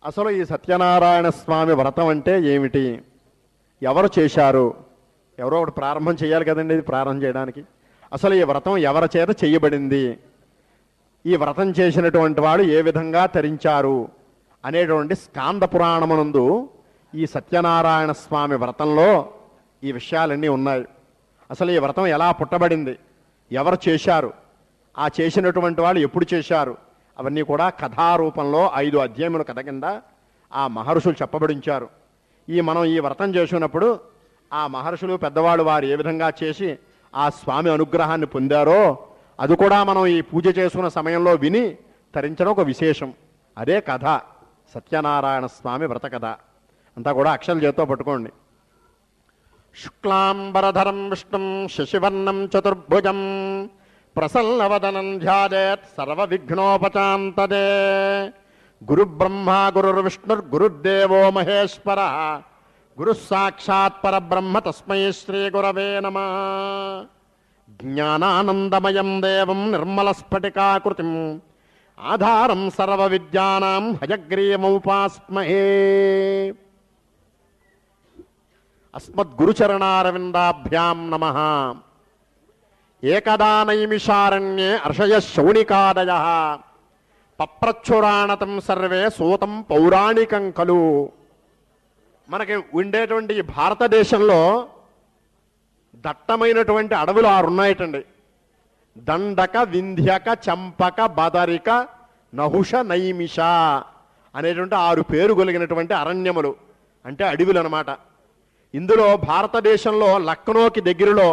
అసలు ఈ సత్యనారాయణ స్వామి వ్రతం అంటే ఏమిటి, ఎవరు చేశారు? ఎవరో ఒకటి ప్రారంభం చేయాలి కదండి ఇది ప్రారంభం చేయడానికి. అసలు ఈ వ్రతం ఎవరి చేత చేయబడింది, ఈ వ్రతం చేసినటువంటి వాడు ఏ విధంగా తరించారు అనేటువంటి స్కాంద పురాణమునందు ఈ సత్యనారాయణ స్వామి వ్రతంలో ఈ విషయాలన్నీ ఉన్నాయి. అసలు ఈ వ్రతం ఎలా పుట్టబడింది, ఎవరు చేశారు, ఆ చేసినటువంటి వాళ్ళు ఎప్పుడు చేశారు, అవన్నీ కూడా కథారూపంలో 5 అధ్యాయముల కథ కింద ఆ మహర్షులు చెప్పబడించారు. మనం ఈ వ్రతం చేసినప్పుడు ఆ మహర్షులు పెద్దవాళ్ళు వారు ఏ విధంగా చేసి ఆ స్వామి అనుగ్రహాన్ని పొందారో అది కూడా మనం ఈ పూజ చేసుకున్న సమయంలో విని తరించడం ఒక విశేషం. అదే కథ, సత్యనారాయణ స్వామి వ్రత కథ. అంతా కూడా అక్షరం చేత్తో పట్టుకోండి. శుక్లాంబరధరం విష్ణుం శశివర్ణం చతుర్భుజం ప్రసన్నవదనం ధ్యాయేత్ సర్వ విఘ్నోపశాంతదే. గురుబ్రహ్మ గురుర్విష్ణుర్గురుర్దేవో మహేశ్వర గురు సాక్షాత్ పరబ్రహ్మ తస్మై శ్రీ గురవే నమః. జ్ఞానానందమయం దేవం నిర్మలస్ఫటికాకృతిం ఆధారం సర్వ విద్యానాం హయగ్రీవముపాస్మహే. అస్మద్గురుచరణారవిందాభ్యాం నమః. ఏకదా నైమిషారణ్యే అర్షయ శౌనికాదయ పప్రచ్చురాణతం సర్వే సూతం పౌరాణికం ఖలు. మనకి ఉండేటువంటి ఈ భారతదేశంలో దట్టమైనటువంటి అడవులు 6 ఉన్నాయటండి. దండక, వింధ్యక, చంపక, బదరిక, నహుష, నైమిష అనేటువంటి 6 పేరు కలిగినటువంటి అరణ్యములు అంటే అడవులు అన్నమాట. ఇందులో భారతదేశంలో లక్నోకి దగ్గరలో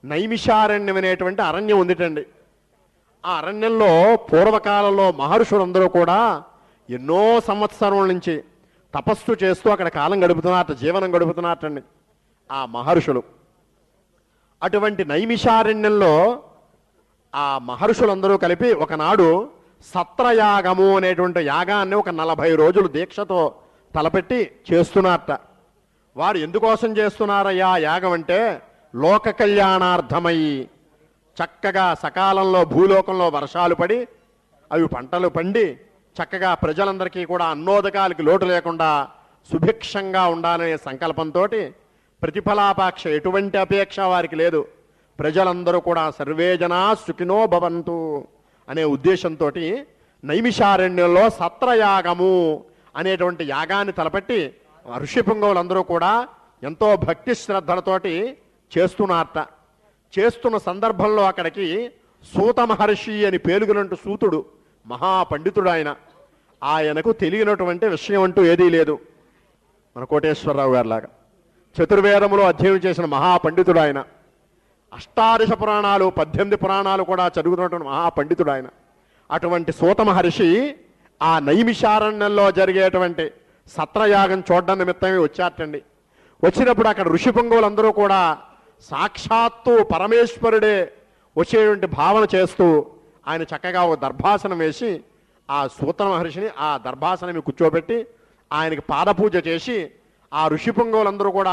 నైమిషారణ్యం అనేటువంటి అరణ్యం ఉందిటండి. ఆ అరణ్యంలో పూర్వకాలంలో మహర్షులందరూ కూడా ఎన్నో సంవత్సరాల నుంచి తపస్సు చేస్తూ అక్కడ కాలం గడుపుతున్నారట, జీవనం గడుపుతున్నారటండి ఆ మహర్షులు. అటువంటి నైమిషారణ్యంలో ఆ మహర్షులందరూ కలిపి ఒకనాడు సత్రయాగము అనేటువంటి యాగాన్ని ఒక 40 రోజులు దీక్షతో తలపెట్టి చేస్తున్నారట. వారు ఎందుకోసం చేస్తున్నారయ్యా యాగం అంటే, లోక కళ్యాణార్థమై చక్కగా సకాలంలో భూలోకంలో వర్షాలు పడి అవి పంటలు పండి చక్కగా ప్రజలందరికీ కూడా అన్నోదకాలకి లోటు లేకుండా సుభిక్షంగా ఉండాలనే సంకల్పంతో ప్రతిఫలాపేక్ష ఎటువంటి అపేక్ష వారికి లేదు. ప్రజలందరూ కూడా సర్వే జనా సుఖినో భవంతు అనే ఉద్దేశంతో నైమిషారణ్యంలో సత్రయాగము అనేటువంటి యాగాన్ని తలపెట్టి ఋషిపుంగవులందరూ కూడా ఎంతో భక్తి శ్రద్ధలతోటి చేస్తున్నారట. చేస్తున్న సందర్భంలో అక్కడికి సూత మహర్షి అని పేలుగునంటూ సూతుడు మహాపండితుడు ఆయనకు తెలియనటువంటి విషయం అంటూ ఏదీ లేదు. మన కోటేశ్వరరావు గారిలాగా చతుర్వేదములో అధ్యయనం చేసిన మహాపండితుడు ఆయన. అష్టాదశ పురాణాలు 18 పురాణాలు కూడా చదువుతున్నటువంటి మహాపండితుడు ఆయన. అటువంటి సూత మహర్షి ఆ నైమిషారణ్యంలో జరిగేటువంటి సత్రయాగం చూడడం నిమిత్తమే వచ్చారటండి. వచ్చినప్పుడు అక్కడ ఋషిపుంగవులందరూ కూడా సాక్షాత్తు పరమేశ్వరుడే వచ్చేటువంటి భావన చేస్తూ ఆయన చక్కగా ఒక దర్భాసనం వేసి ఆ సూత మహర్షిని ఆ దర్భాసనం కూర్చోబెట్టి ఆయనకి పాదపూజ చేసి ఆ ఋషిపుంగవులందరూ కూడా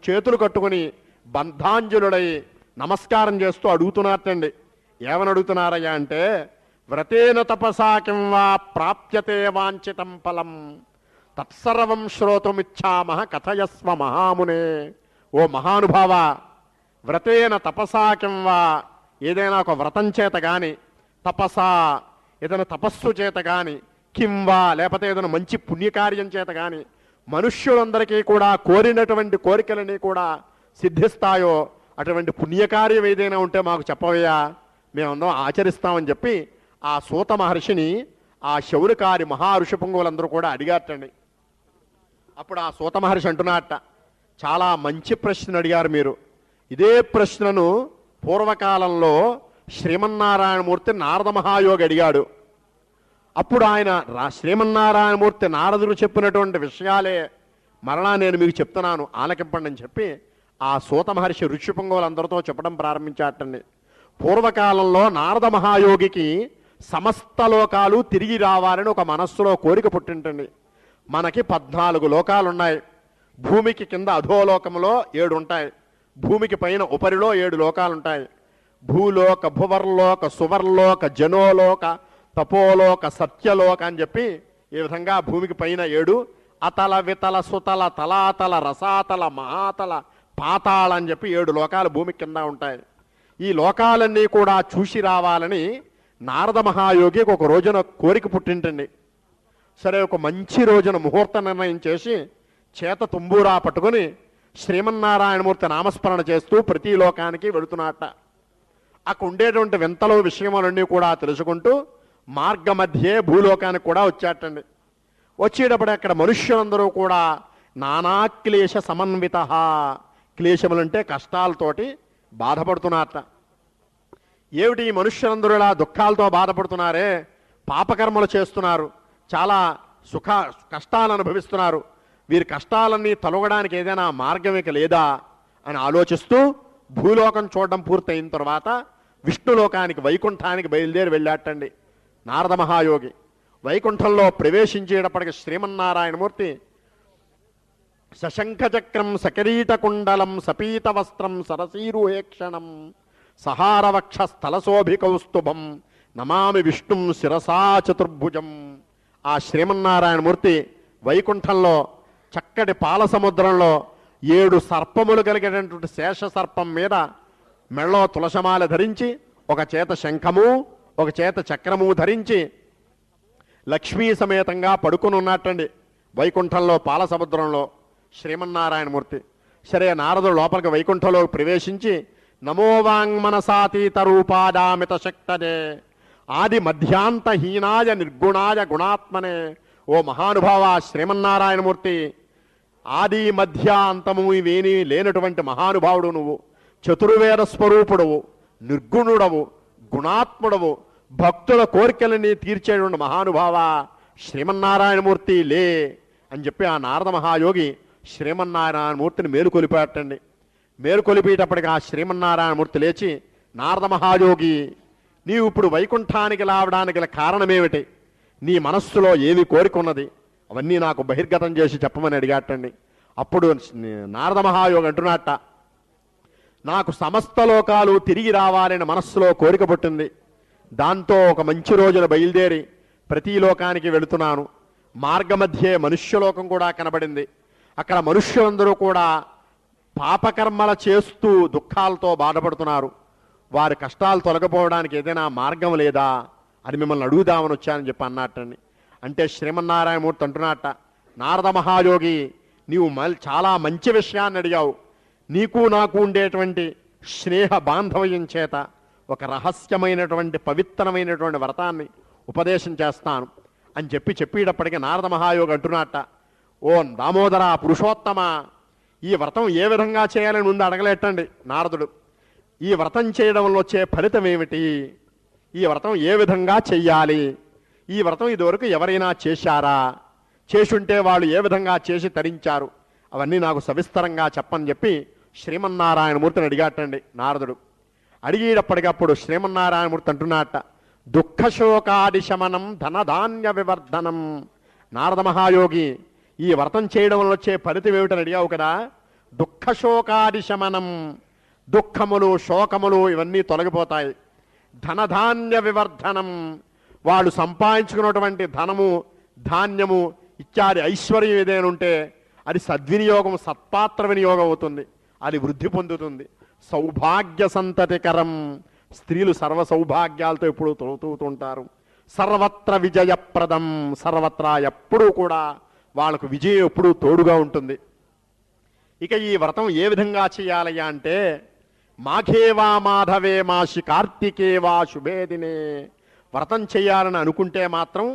చేతులు కట్టుకుని బంధాంజలుడై నమస్కారం చేస్తూ అడుగుతున్నారటండి. ఏమని అడుగుతున్నారయ్యా అంటే, వ్రతేన తపసా కిం వా ప్రాప్యతే వాంఛితం ఫలం తత్సర్వం శ్రోతుమిచ్చామః కథయస్వ మహామునే. ఓ మహానుభావ, వ్రతేన తపసా కిం వా, ఏదైనా ఒక వ్రతం చేత కానీ, తపసా ఏదైనా తపస్సు చేత కానీ, కిం వా లేకపోతే ఏదైనా మంచి పుణ్యకార్యం చేత కానీ మనుష్యులందరికీ కూడా కోరినటువంటి కోరికలని కూడా సిద్ధిస్తాయో అటువంటి పుణ్యకార్యం ఏదైనా ఉంటే మాకు చెప్పవయ్యా, మేమందరం ఆచరిస్తామని చెప్పి ఆ సూత మహర్షిని ఆ శౌనకారి మహాఋషిపుంగవులందరూ కూడా అడిగారటండి. అప్పుడు ఆ సూత మహర్షి అంటున్నారట, చాలా మంచి ప్రశ్న అడిగారు మీరు. ఇదే ప్రశ్నను పూర్వకాలంలో శ్రీమన్నారాయణమూర్తి నారద మహాయోగి అడిగాడు. అప్పుడు ఆయన శ్రీమన్నారాయణమూర్తి నారదుడు చెప్పినటువంటి విషయాలే మరలా నేను మీకు చెప్తున్నాను ఆలకింపండి అని చెప్పి ఆ సూత మహర్షి ఋషిపుంగవులందరితో చెప్పడం ప్రారంభించాటండి. పూర్వకాలంలో నారద మహాయోగికి సమస్త లోకాలు తిరిగి రావాలని ఒక మనస్సులో కోరిక పుట్టింటండి. మనకి 14 లోకాలు ఉన్నాయి. భూమికి కింద అధోలోకంలో 7 ఉంటాయి. భూమికి పైన ఉపరిలో 7 లోకాలు ఉంటాయి. భూలోక, భువర్లోక, సువర్లోక, జనోలోక, తపోలోక, సత్యలోక అని చెప్పి ఈ విధంగా భూమికి పైన 7 అతల వితల సుతల తలాతల రసాతల మహాతల పాతాళ అని చెప్పి 7 లోకాలు భూమి కింద ఉంటాయి. ఈ లోకాలన్నీ కూడా చూసి రావాలని నారద మహాయోగికి ఒక రోజున కోరిక పుట్టింటండి. సరే, ఒక మంచి రోజున ముహూర్త నిర్ణయం చేసి చేత తుంబూరా పట్టుకుని శ్రీమన్నారాయణమూర్తి నామస్మరణ చేస్తూ ప్రతి లోకానికి వెళుతున్నట్ట. అక్కడ ఉండేటువంటి వింతలో విషయములన్నీ కూడా తెలుసుకుంటూ మార్గ మధ్యే భూలోకానికి కూడా వచ్చేటండి. వచ్చేటప్పుడు అక్కడ మనుష్యులందరూ కూడా నానాక్లేశ సమన్విత, క్లేశములంటే కష్టాలతోటి బాధపడుతున్నారట. ఏమిటి ఈ మనుష్యులందరూ ఇలా దుఃఖాలతో బాధపడుతున్నారే, పాపకర్మలు చేస్తున్నారు, చాలా కష్టాలు అనుభవిస్తున్నారు, వీరి కష్టాలన్నీ తొలగడానికి ఏదైనా మార్గం ఇక లేదా అని ఆలోచిస్తూ భూలోకం చూడడం పూర్తయిన తర్వాత విష్ణులోకానికి వైకుంఠానికి బయలుదేరి వెళ్ళాటండి నారద మహాయోగి. వైకుంఠంలో ప్రవేశించేటప్పటికి శ్రీమన్నారాయణమూర్తి సశంఖచక్రం సకిరీటకుండలం సపీత వస్త్రం సరసీరుహేక్షణం సహారవక్ష స్థలశోభికౌస్తుభం నమామి విష్ణుం శిరసా చతుర్భుజం. ఆ శ్రీమన్నారాయణమూర్తి వైకుంఠంలో చక్కటి పాల సముద్రంలో 7 సర్పములు కలిగినటువంటి శేష సర్పం మీద మెళ్ళో తులసమాల ధరించి ఒక చేత శంఖము ఒక చేత చక్రము ధరించి లక్ష్మీ సమేతంగా పడుకుని ఉన్నట్టండి వైకుంఠంలో పాల సముద్రంలో శ్రీమన్నారాయణమూర్తి. సరే, నారదుడు లోపలికి వైకుంఠంలో ప్రవేశించి నమో వాంగ్మనసాతీత రూపాదామిత శక్తనే ఆది మధ్యాంతహీనాయ నిర్గుణాయ గుణాత్మనే. ఓ మహానుభావ శ్రీమన్నారాయణమూర్తి, ఆది మధ్య అంతము ఇవేమీ లేనటువంటి మహానుభావుడు నువ్వు, చతుర్వేద స్వరూపుడవు, నిర్గుణుడవు, గుణాత్ముడవు, భక్తుల కోరికలని తీర్చేటువంటి మహానుభావ శ్రీమన్నారాయణమూర్తి లే అని చెప్పి ఆ నారద మహాయోగి శ్రీమన్నారాయణమూర్తిని మేలుకొలిపాటండి. మేలుకొలిపేటప్పటికి ఆ శ్రీమన్నారాయణమూర్తి లేచి, నారద మహాయోగి, నీవు ఇప్పుడు వైకుంఠానికి రావడానికి గల కారణమేమిటి, నీ మనస్సులో ఏవి కోరికున్నది, అవన్నీ నాకు బహిర్గతం చేసి చెప్పమని అడిగాటండి. అప్పుడు నారద మహాయోగి అంటున్నట్ట, నాకు సమస్త లోకాలు తిరిగి రావాలని మనస్సులో కోరిక పుట్టింది. దాంతో ఒక మంచి రోజున బయలుదేరి ప్రతి లోకానికి వెళుతున్నాను. మార్గమధ్యే మనుష్యలోకం కూడా కనబడింది. అక్కడ మనుష్యులందరూ కూడా పాపకర్మల చేస్తూ దుఃఖాలతో బాధపడుతున్నారు. వారి కష్టాలు తొలగిపోవడానికి ఏదైనా మార్గం లేదా అని మిమ్మల్ని అడుగుదామని వచ్చానని చెప్పి అన్నట్టండి. అంటే శ్రీమన్నారాయణమూర్తి అంటున్నట్ట, నారద మహాయోగి, నీవు చాలా మంచి విషయాన్ని అడిగావు. నీకు నాకు ఉండేటువంటి స్నేహ బాంధవ్యం చేత ఒక రహస్యమైనటువంటి పవిత్రమైనటువంటి వ్రతాన్ని ఉపదేశం చేస్తాను అని చెప్పేటప్పటికీ నారద మహాయోగి అంటున్నట్ట, ఓ దామోదర పురుషోత్తమ, ఈ వ్రతం ఏ విధంగా చేయాలని ముందు అడగలేటండి నారదుడు. ఈ వ్రతం చేయడం వల్ల వచ్చే ఫలితం ఏమిటి, ఈ వ్రతం ఏ విధంగా చెయ్యాలి, ఈ వ్రతం ఇదివరకు ఎవరైనా చేశారా, చేసుంటే వాళ్ళు ఏ విధంగా చేసి తరించారు, అవన్నీ నాకు సవిస్తరంగా చెప్పని చెప్పి శ్రీమన్నారాయణమూర్తిని అడిగాటండి నారదుడు. అడిగేటప్పటికప్పుడు శ్రీమన్నారాయణమూర్తి అంటున్నట్ట, దుఃఖశోకాదిశమనం ధనధాన్య వివర్ధనం. నారద మహాయోగి, ఈ వ్రతం చేయడం వల్ల వచ్చే ఫలితం ఏమిటని అడిగావు కదా, దుఃఖశోకాదిశమనం, దుఃఖములు శోకములు ఇవన్నీ తొలగిపోతాయి. ధనధాన్య వివర్ధనం, వాళ్ళు సంపాదించుకున్నటువంటి ధనము ధాన్యము ఇత్యాది ఐశ్వర్యం ఏదైనా ఉంటే అది సద్వినియోగం సత్పాత్ర వినియోగం అవుతుంది, అది వృద్ధి పొందుతుంది. సౌభాగ్య సంతతికరం, స్త్రీలు సర్వ సౌభాగ్యాలతో ఎప్పుడూ తొలుతూతుంటారు. సర్వత్ర విజయప్రదం, సర్వత్రా ఎప్పుడూ కూడా వాళ్ళకు విజయం ఎప్పుడూ తోడుగా ఉంటుంది. ఇక ఈ వ్రతం ఏ విధంగా చేయాలయ్యా అంటే, మాఘేవా మాధవే మాసి కార్తికేవా శుభేదినే. వ్రతం చేయాలని అనుకుంటే మాత్రం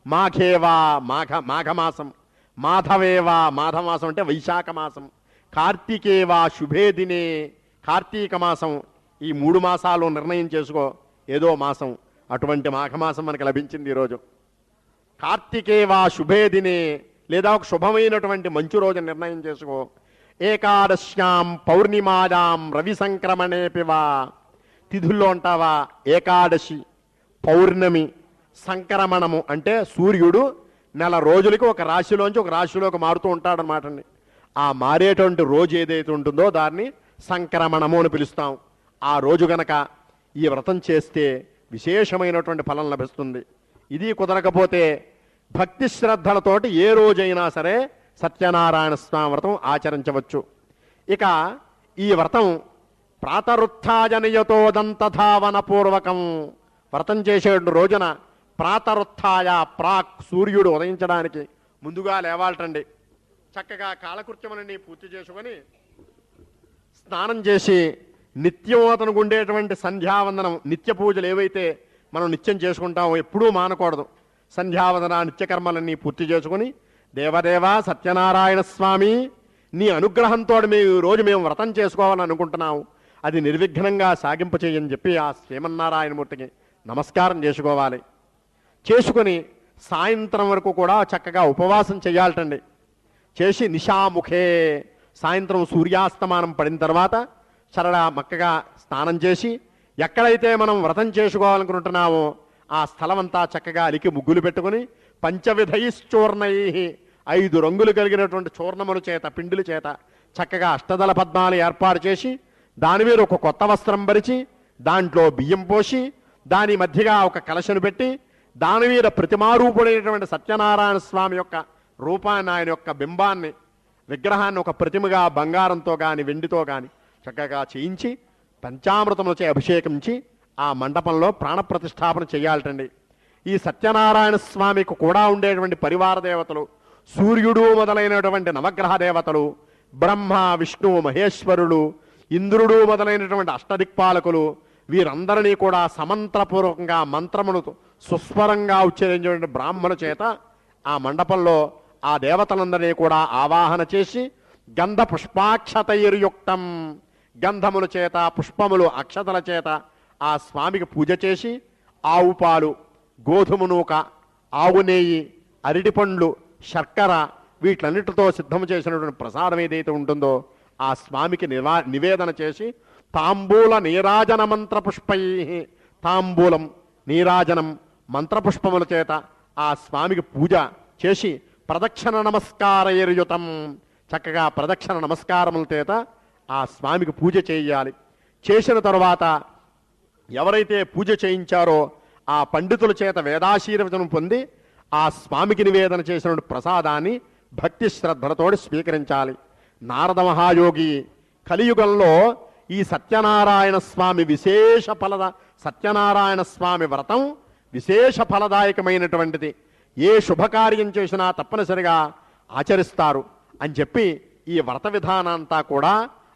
మాఘేవా మాఘమాసం, మాధవేవా మాఘమాసం అంటే వైశాఖ మాసం, కార్తికేవా శుభేదినే కార్తీక మాసం, ఈ 3 మాసాలు నిర్ణయం చేసుకో ఏదో మాసం. అటువంటి మాఘమాసం మనకు లభించింది ఈరోజు. కార్తికేవా శుభేదినే, లేదా ఒక శుభమైనటువంటి మంచు రోజు నిర్ణయం చేసుకో. ఏకాదశ్యాం పౌర్ణిమాయాం రవి సంక్రమణేపివా, తిథుల్లో ఉంటావా ఏకాదశి, పౌర్ణమి, సంక్రమణము అంటే సూర్యుడు నెల రోజులకి ఒక రాశిలోంచి ఒక రాశిలోకి మారుతూ ఉంటాడనమాట అండి. ఆ మారేటువంటి రోజు ఏదైతే ఉంటుందో దాన్ని సంక్రమణము అని పిలుస్తాం. ఆ రోజు గనక ఈ వ్రతం చేస్తే విశేషమైనటువంటి ఫలం లభిస్తుంది. ఇది కుదరకపోతే భక్తి శ్రద్ధలతోటి ఏ రోజైనా సరే సత్యనారాయణ స్వామి వ్రతం ఆచరించవచ్చు. ఇక ఈ వ్రతం ప్రాతరుత్థాయనియతోదంతధావన పూర్వకం, వ్రతం చేసే రోజున ప్రాతరుత్థాయ ప్రాక్, సూర్యుడు ఉదయించడానికి ముందుగా లేవాలటండి. చక్కగా కాలకృత్యములన్నీ పూర్తి చేసుకొని స్నానం చేసి నిత్యం అతనికి ఉండేటువంటి సంధ్యావందనం, నిత్య పూజలు ఏవైతే మనం నిత్యం చేసుకుంటామో ఎప్పుడూ మానకూడదు. సంధ్యావందన నిత్యకర్మలన్నీ పూర్తి చేసుకుని, దేవదేవ సత్యనారాయణ స్వామి నీ అనుగ్రహంతో మేము రోజు మేము వ్రతం చేసుకోవాలని అనుకుంటున్నాము, అది నిర్విఘ్నంగా సాగింపచేయని చెప్పి ఆ శ్రీమన్నారాయణమూర్తికి నమస్కారం చేసుకోవాలి. చేసుకుని సాయంత్రం వరకు కూడా చక్కగా ఉపవాసం చేయాలటండి. చేసి నిశాముఖే, సాయంత్రం సూర్యాస్తమానం పడిన తర్వాత సరళ మక్కగా స్నానం చేసి ఎక్కడైతే మనం వ్రతం చేసుకోవాలనుకుంటున్నామో ఆ స్థలం అంతా చక్కగా అలికి ముగ్గులు పెట్టుకుని పంచవిధైశ్చూర్ణై, 5 రంగులు కలిగినటువంటి చూర్ణముల చేత, పిండిల చేత చక్కగా అష్టదళ పద్మాలు ఏర్పాటు చేసి దాని మీద ఒక కొత్త వస్త్రం పరిచి దాంట్లో బియ్యం పోసి దాని మధ్యగా ఒక కలశను పెట్టి దాని మీద ప్రతిమారూపుడైనటువంటి సత్యనారాయణ స్వామి యొక్క రూపాన్ని, ఆయన యొక్క బింబాన్ని, విగ్రహాన్ని ఒక ప్రతిమగా బంగారంతో కానీ వెండితో కానీ చక్కగా చేయించి పంచామృతములచే అభిషేకించి ఆ మండపంలో ప్రాణప్రతిష్ఠాపన చేయాలటండి. ఈ సత్యనారాయణ స్వామికి కూడా ఉండేటువంటి పరివార దేవతలు, సూర్యుడు మొదలైనటువంటి నవగ్రహ దేవతలు, బ్రహ్మ విష్ణు మహేశ్వరులు, ఇంద్రుడు మొదలైనటువంటి అష్టదిక్పాలకులు, వీరందరినీ కూడా సమంత్రపూర్వకంగా మంత్రములతో సుస్వరంగా ఉచ్చరించేటువంటి బ్రాహ్మణ చేత ఆ మండపంలో ఆ దేవతలందరినీ కూడా ఆవాహన చేసి గంధ పుష్పాక్షతైర్యుక్తం, గంధముల చేత పుష్పములు అక్షతల చేత ఆ స్వామికి పూజ చేసి ఆవు పాలు, గోధుమ నూక, ఆవు నెయ్యి, అరటిపండ్లు, శర్కర వీటన్నిటితో సిద్ధం చేసినటువంటి ప్రసాదం ఏదైతే ఉంటుందో ఆ స్వామికి నివేదన చేసి తాంబూల నీరాజన మంత్రపుష్పై, తాంబూలం నీరాజనం మంత్రపుష్పముల చేత ఆ స్వామికి పూజ చేసి ప్రదక్షిణ నమస్కారయుతం, చక్కగా ప్రదక్షిణ నమస్కారముల చేత ఆ స్వామికి పూజ చేయాలి. చేసిన తరువాత ఎవరైతే పూజ చేయించారో ఆ పండితుల చేత వేదాశీర్వచనం పొంది ఆ స్వామికి నివేదన చేసినటువంటి ప్రసాదాన్ని భక్తి శ్రద్ధలతోటి స్వీకరించాలి. నారద మహాయోగి కలియుగంలో ఈ సత్యనారాయణ స్వామి సత్యనారాయణ స్వామి వ్రతం విశేష ఫలదాయకమైనటువంటిది, ఏ శుభకార్యం చేసినా తప్పనిసరిగా ఆచరిస్తారు అని చెప్పి ఈ వ్రత విధానంతా కూడా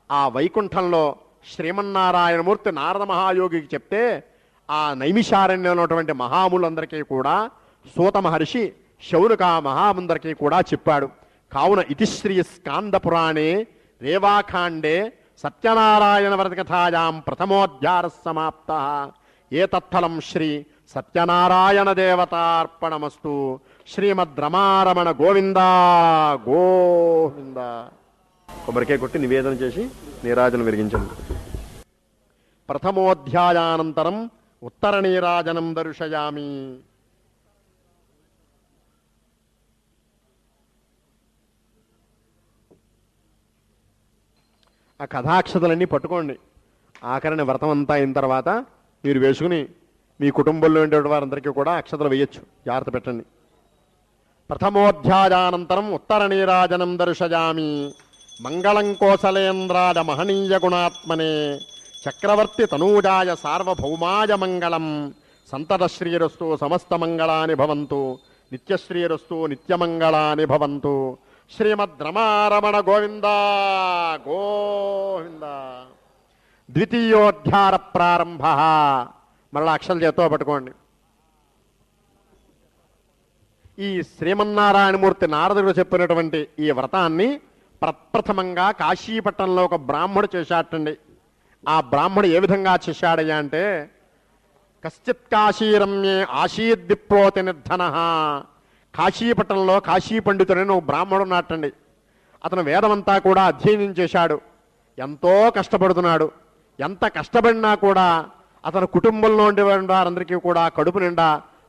ఆ వైకుంఠంలో శ్రీమన్నారాయణమూర్తి నారద మహాయోగికి చెప్తే ఆ నైమిషారణ్యంలో ఉన్నటువంటి మహాములందరికీ కూడా సూత మహర్షి శౌనక మహాముందరికీ కూడా చెప్పాడు. కావున ఇతి శ్రీ స్కాంద పురాణే రేవాఖాండే సత్యనారాయణ వ్రతకథాయాం ప్రథమోధ్యాయ సమాప్త. ఏతత్ఫలం శ్రీ సత్యనారాయణ దేవతార్పణమస్తు. శ్రీమద్ రమారమణ గోవింద గోవింద. కొబ్బరికాయ కొట్టి నివేదన చేసి నీరాజనం వెలిగించండి. ప్రథమోధ్యాయానంతరం ఉత్తర నీరాజనం దర్శయామి. ఆ కథాక్షతలన్నీ పట్టుకోండి. ఆఖరిని వ్రతం అంతా అయిన తర్వాత మీరు వేసుకుని మీ కుటుంబంలో ఉండేటువంటి వారందరికీ కూడా అక్షతలు వేయచ్చు. జాగ్రత్త పెట్టండి. ప్రథమోధ్యాయానంతరం ఉత్తర నీరాజనం దర్శయామి. మంగళం కోసలేంద్రాయ మహనీయ గుణాత్మనే చక్రవర్తి తనూజాయ సార్వభౌమాయ మంగళం. సంతతశ్రీరస్తు సమస్త మంగళాని భవంతు. నిత్యశ్రీరస్తు నిత్యమంగళాని భవంతు. శ్రీమద్ రమారమణ గోవింద గోవింద. ద్వితీయోధ్యాయ ప్రారంభ. మరలా అక్షరం చేత్తో పట్టుకోండి. ఈ శ్రీమన్నారాయణమూర్తి నారదుడు చెప్పినటువంటి ఈ వ్రతాన్ని ప్రప్రథమంగా కాశీపట్టణంలో ఒక బ్రాహ్మడు చేశాటండి. ఆ బ్రాహ్మడు ఏ విధంగా చేశాడయ్యా అంటే, కశ్చిత్ కాశీరమ్యే ఆశీద్దిప్రోతి నిర్ధన. కాశీపట్టణంలో కాశీ పండితుడని ఒక బ్రాహ్మడు ఉన్నట్టండి. అతను వేదమంతా కూడా అధ్యయనం చేశాడు. ఎంతో కష్టపడుతున్నాడు. ఎంత కష్టపడినా కూడా అతని కుటుంబంలో ఉండే వారందరికీ కూడా కడుపు నిండా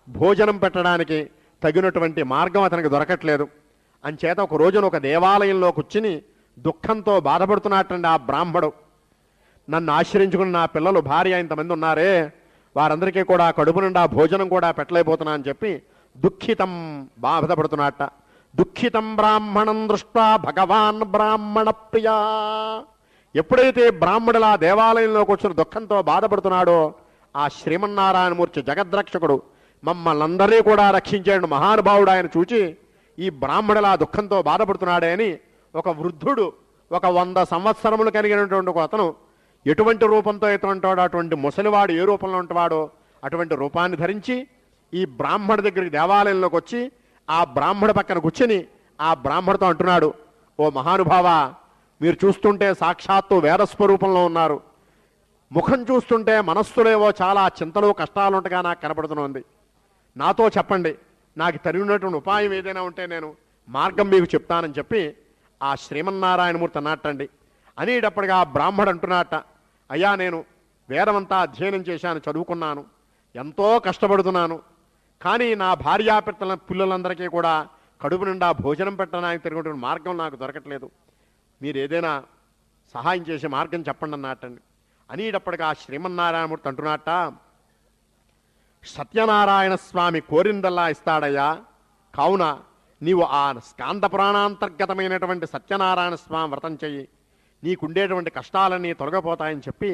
భోజనం పెట్టడానికి తగినటువంటి మార్గం అతనికి దొరకట్లేదు. అంచేత ఒక రోజున ఒక దేవాలయంలో కూర్చుని దుఃఖంతో బాధపడుతున్నట్టండి ఆ బ్రాహ్మడు. నన్ను ఆశ్రయించుకుని నా పిల్లలు భార్య ఇంతమంది ఉన్నారే, వారందరికీ కూడా కడుపు నిండా భోజనం కూడా పెట్టలేకపోతున్నా అని చెప్పి దుఃఖితం బాధపడుతున్నట్ట. దుఃఖితం బ్రాహ్మణం దృష్ట్వా భగవాన్ బ్రాహ్మణ ప్రియా. ఎప్పుడైతే బ్రాహ్మణుల దేవాలయంలోకి వచ్చిన దుఃఖంతో బాధపడుతున్నాడో ఆ శ్రీమన్నారాయణమూర్తి జగద్రక్షకుడు మమ్మల్ని అందరినీ కూడా రక్షించేడు మహానుభావుడు ఆయన చూచి ఈ బ్రాహ్మణుల దుఃఖంతో బాధపడుతున్నాడే అని ఒక వృద్ధుడు, ఒక 100 సంవత్సరములు కలిగినటువంటి ఒక అతను ఎటువంటి రూపంతో అయితే ఉంటాడో అటువంటి ముసలివాడు ఏ రూపంలో ఉంటువాడో అటువంటి రూపాన్ని ధరించి ఈ బ్రాహ్మణ దగ్గరికి దేవాలయంలోకి వచ్చి ఆ బ్రాహ్మణ పక్కన కూర్చుని ఆ బ్రాహ్మణతో అంటున్నాడు, ఓ మహానుభావ, మీరు చూస్తుంటే సాక్షాత్తు వేదస్వరూపంలో ఉన్నారు. ముఖం చూస్తుంటే మనస్సులేవో చాలా చింతలు కష్టాలు ఉంటగా నాకు కనపడుతుంది. నాతో చెప్పండి, నాకు తరిగినటువంటి ఉపాయం ఏదైనా ఉంటే నేను మార్గం మీకు చెప్తానని చెప్పి ఆ శ్రీమన్నారాయణమూర్తి అన్నట్టండి. అనేటప్పటిగా ఆ బ్రాహ్మడు అంటున్నట్ట, అయ్యా నేను వేదమంతా అధ్యయనం చేశాను, చదువుకున్నాను, ఎంతో కష్టపడుతున్నాను, కానీ నా పిల్లలందరికీ కూడా కడుపు నిండా భోజనం పెట్టడానికి తిరిగినటువంటి మార్గం నాకు దొరకట్లేదు. మీరు ఏదైనా సహాయం చేసే మార్గం చెప్పండి అన్నట్టండి. అనేటప్పటికీ ఆ శ్రీమన్నారాయణమూర్తి అంటున్నట్ట, సత్యనారాయణ స్వామి కోరిందల్లా ఇస్తాడయ్యా, కావున నీవు ఆ స్కాంద పురాణాంతర్గతమైనటువంటి సత్యనారాయణ స్వామి వ్రతం చెయ్యి, నీకుండేటువంటి కష్టాలన్నీ తొలగిపోతాయని చెప్పి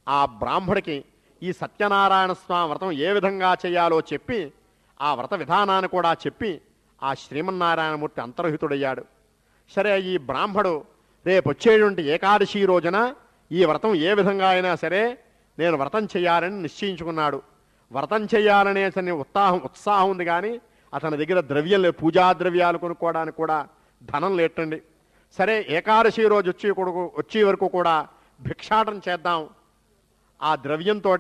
ఆ బ్రాహ్మడికి ఈ సత్యనారాయణ స్వామి వ్రతం ఏ విధంగా చేయాలో చెప్పి ఆ వ్రత విధానాన్ని కూడా చెప్పి ఆ శ్రీమన్నారాయణమూర్తి అంతర్హితుడయ్యాడు. సరే, ఈ బ్రాహ్మడు రేపు వచ్చేటువంటి ఏకాదశి రోజున ఈ వ్రతం ఏ విధంగా అయినా సరే నేను వ్రతం చేయాలని నిశ్చయించుకున్నాడు. వ్రతం చేయాలనే ఉత్సాహం ఉంది, కానీ అతని దగ్గర ద్రవ్యం లేదు, పూజా ద్రవ్యాలు కొనుక్కోవడానికి కూడా ధనం లేటండి. సరే, ఏకాదశి రోజు వచ్చే వరకు కూడా భిక్షాటన చేద్దాం, ఆ ద్రవ్యంతో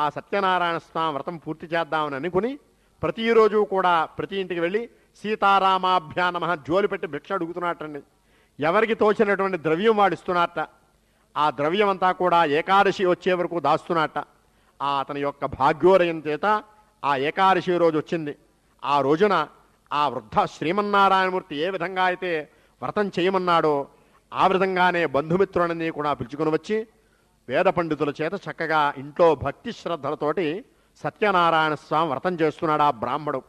ఆ సత్యనారాయణ స్వామి వ్రతం పూర్తి చేద్దామని అనుకుని ప్రతిరోజు కూడా ప్రతి ఇంటికి వెళ్ళి సీతారామాభ్యా నమః జోలి పెట్టి భిక్ష అడుగుతున్నట్టండి. ఎవరికి తోచినటువంటి ద్రవ్యం వాడు ఇస్తున్నట్ట. ఆ ద్రవ్యం అంతా కూడా ఏకాదశి వచ్చే వరకు దాస్తున్నట్ట. ఆ అతని యొక్క భాగ్యోదయం చేత ఆ ఏకాదశి రోజు వచ్చింది. ఆ రోజున ఆ వృద్ధ శ్రీమన్నారాయణమూర్తి ఏ విధంగా అయితే వ్రతం చేయమన్నాడో ఆ విధంగానే బంధుమిత్రులని కూడా పిలుచుకుని వచ్చి వేద పండితుల చేత చక్కగా ఇంట్లో భక్తి శ్రద్ధలతోటి సత్యనారాయణ స్వామి వ్రతం చేస్తున్నాడు ఆ బ్రాహ్మడు.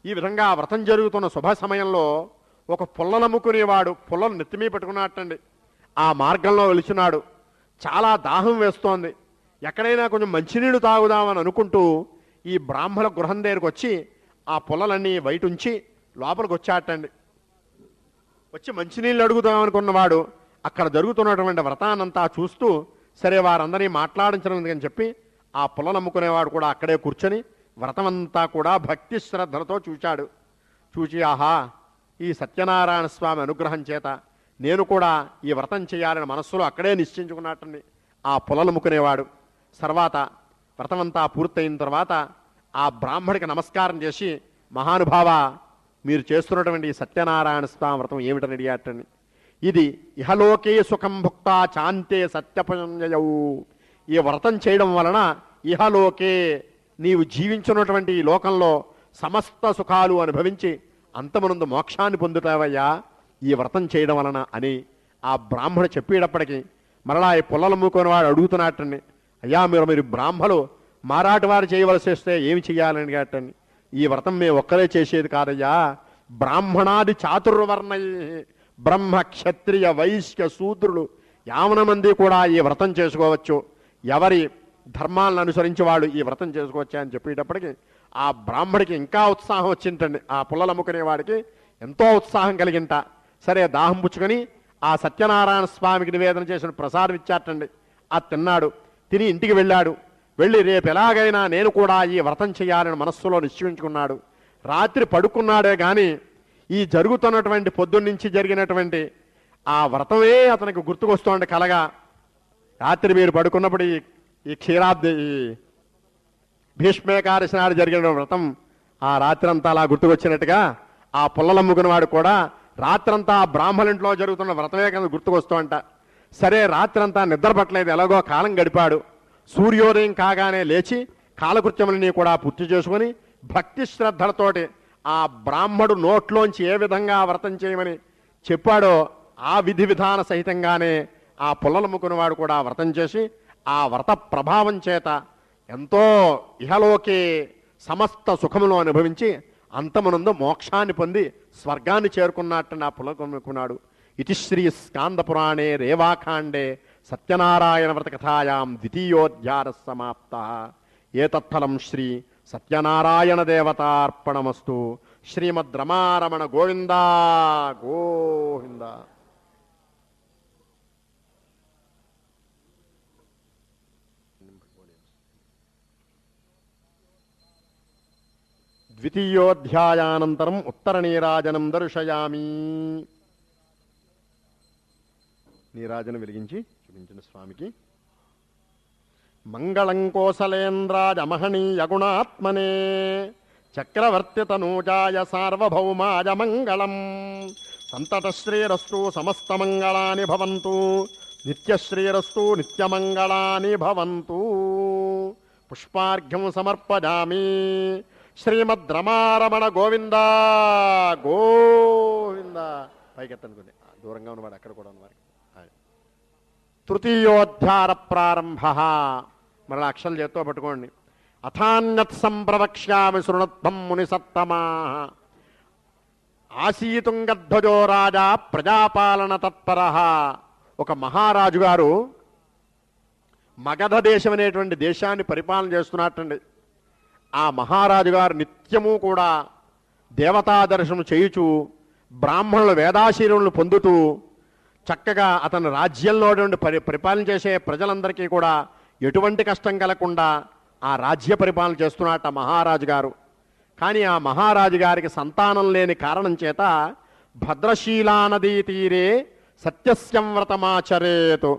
ఈ విధంగా వ్రతం జరుగుతున్న శుభ సమయంలో ఒక పుల్లనమ్ముకునేవాడు పుల్లలు నెత్తిమీ పెట్టుకున్నట్టండి ఆ మార్గంలో వెలుచున్నాడు. చాలా దాహం వేస్తోంది, ఎక్కడైనా కొంచెం మంచినీళ్ళు తాగుదామని అనుకుంటూ ఈ బ్రాహ్మణ గృహం దగ్గరికి వచ్చి ఆ పుల్లలన్నీ బయట ఉంచి లోపలికి వచ్చాటండి. వచ్చి మంచినీళ్ళు అడుగుదామనుకున్నవాడు అక్కడ జరుగుతున్నటువంటి వ్రతానంతా చూస్తూ సరే వారందరినీ మాట్లాడించడం చెప్పి ఆ పుల్లలు అమ్ముకునేవాడు కూడా అక్కడే కూర్చొని వ్రతమంతా కూడా భక్తి శ్రద్ధలతో చూశాడు. చూచి ఆహా, ఈ సత్యనారాయణ స్వామి అనుగ్రహం చేత నేను కూడా ఈ వ్రతం చేయాలని మనస్సులో అక్కడే నిశ్చయించుకున్నట్టండి ఆ పుల్లలు అమ్ముకునేవాడు. తర్వాత వ్రతమంతా పూర్తయిన తర్వాత ఆ బ్రాహ్మడికి నమస్కారం చేసి, మహానుభావ, మీరు చేస్తున్నటువంటి ఈ సత్యనారాయణ స్వామి వ్రతం ఏమిటని అడిగాటండి. ఇది ఇహలోకే సుఖం భుక్త చాంతే సత్యపంజయవు. ఈ వ్రతం చేయడం వలన ఇహలోకే నీవు జీవించున్నటువంటి ఈ లోకంలో సమస్త సుఖాలు అనుభవించి అంతమునందు మోక్షాన్ని పొందుతావయ్యా ఈ వ్రతం చేయడం వలన అని ఆ బ్రాహ్మణ చెప్పేటప్పటికీ మరలా ఈ పుల్లలు అమ్ముకొని వాడు అడుగుతున్నట్టండి, అయ్యా మీరు బ్రాహ్మలు మారాటి వారు చేయవలసి వస్తే ఏమి చేయాలని అట్టండి. ఈ వ్రతం మేము ఒక్కరే చేసేది కాదయ్యా, బ్రాహ్మణాది చాతుర్వర్ణ బ్రహ్మ క్షత్రియ వైశ్య శూద్రులు యావన మంది కూడా ఈ వ్రతం చేసుకోవచ్చు, ఎవరి ధర్మాలను అనుసరించి వాళ్ళు ఈ వ్రతం చేసుకోవచ్చా అని చెప్పేటప్పటికి ఆ బ్రాహ్మడికి ఇంకా ఉత్సాహం వచ్చింటండి. ఆ పుల్లలు అమ్ముకునే వాడికి ఎంతో ఉత్సాహం కలిగింట. సరే, దాహం పుచ్చుకొని ఆ సత్యనారాయణ స్వామికి నివేదన చేసిన ప్రసాదం ఇచ్చాటండి. ఆ తిన్నాడు, తిని ఇంటికి వెళ్ళాడు. వెళ్ళి రేపు ఎలాగైనా నేను కూడా ఈ వ్రతం చేయాలని మనస్సులో నిశ్చయించుకున్నాడు. రాత్రి పడుకున్నాడే కానీ ఈ జరుగుతున్నటువంటి పొద్దున్నుంచి జరిగినటువంటి ఆ వ్రతమే అతనికి గుర్తుకొస్తోంది కలగా. రాత్రి మీరు పడుకున్నప్పుడు ఈ క్షీరాబ్ది భీష్మేకాదశి నాడు జరిగిన వ్రతం ఆ రాత్రి అంతా అలా గుర్తుకొచ్చినట్టుగా ఆ పుల్లలమ్ముకున్న వాడు కూడా రాత్రంతా బ్రాహ్మణింట్లో జరుగుతున్న వ్రతమే కదా గుర్తుకొస్తోంట. సరే, రాత్రంతా నిద్ర పట్టలేదు, ఎలాగో కాలం గడిపాడు. సూర్యోదయం కాగానే లేచి కాలకృత్యములని కూడా పూర్తి చేసుకుని భక్తి శ్రద్ధలతోటి ఆ బ్రాహ్మడు నోట్లోంచి ఏ విధంగా వ్రతం చేయమని చెప్పాడో ఆ విధి విధాన సహితంగానే ఆ పుల్లలమ్ముకున్నవాడు కూడా వ్రతం చేసి ఆ వ్రత ప్రభావం చేత ఎంతో ఇహలోకే సమస్త సుఖములు అనుభవించి అంతమునందు మోక్షాన్ని పొంది స్వర్గాన్ని చేరుకున్నట్టు నా పులకొనుకున్నాడు. ఇతి శ్రీ స్కాంద పురాణే రేవాఖాండే సత్యనారాయణ వ్రత కథాయాం ద్వితీయోధ్యాయ సమాప్త. ఏతత్ఫలం శ్రీ సత్యనారాయణ దేవతార్పణమస్తు. శ్రీమద్ రమారమణ గోవింద గోవింద. ద్వితీయోధ్యాయానంతరం ఉత్తర నీరాజనం దర్శయామి. నీరాజనం వెలిగించి చూపించిన స్వామికి. మంగళం కోసలేంద్రాయ మహనీయ గుణాత్మనే చక్రవర్తి తనూజాయ సార్వభౌమాయ మంగళం. సంతతశ్రీరస్తు సమస్తమంగళాని భవంతు. నిత్యశ్రీరస్తు నిత్యమంగళాని భవంతు. పుష్పార్ఘ్యం సమర్పయామి. శ్రీమద్ రమారమణ గోవింద గోవింద. పైకెత్తనుకుంది, దూరంగా ఉన్నవాడు అక్కడ కూడా ఉన్నవారికి. తృతీయోధ్యాయ ప్రారంభ. మరలా అక్షరం చేత్తో పట్టుకోండి. అథాన్యత్ సంప్రవక్ష్యామి శృణుత్వం ముని సత్తమా. ఆసీతుంగధ్వజో రాజా ప్రజాపాలన తత్పర. ఒక మహారాజు గారు మగధ దేశం అనేటువంటి దేశాన్ని పరిపాలన చేస్తున్నట్టండి. ఆ మహారాజు గారు నిత్యము కూడా దేవతా దర్శనం చేయుచు బ్రాహ్మణుల వేదాశీలములను పొందుతూ చక్కగా అతను రాజ్యంలో పరిపాలన చేసే ప్రజలందరికీ కూడా ఎటువంటి కష్టం కలగకుండా ఆ రాజ్య పరిపాలన చేస్తున్నట్ట మహారాజు గారు. కానీ ఆ మహారాజు గారికి సంతానం లేని కారణం చేత భద్రశీలా నదీ తీరే సత్యస్యంవ్రతమాచరేతు.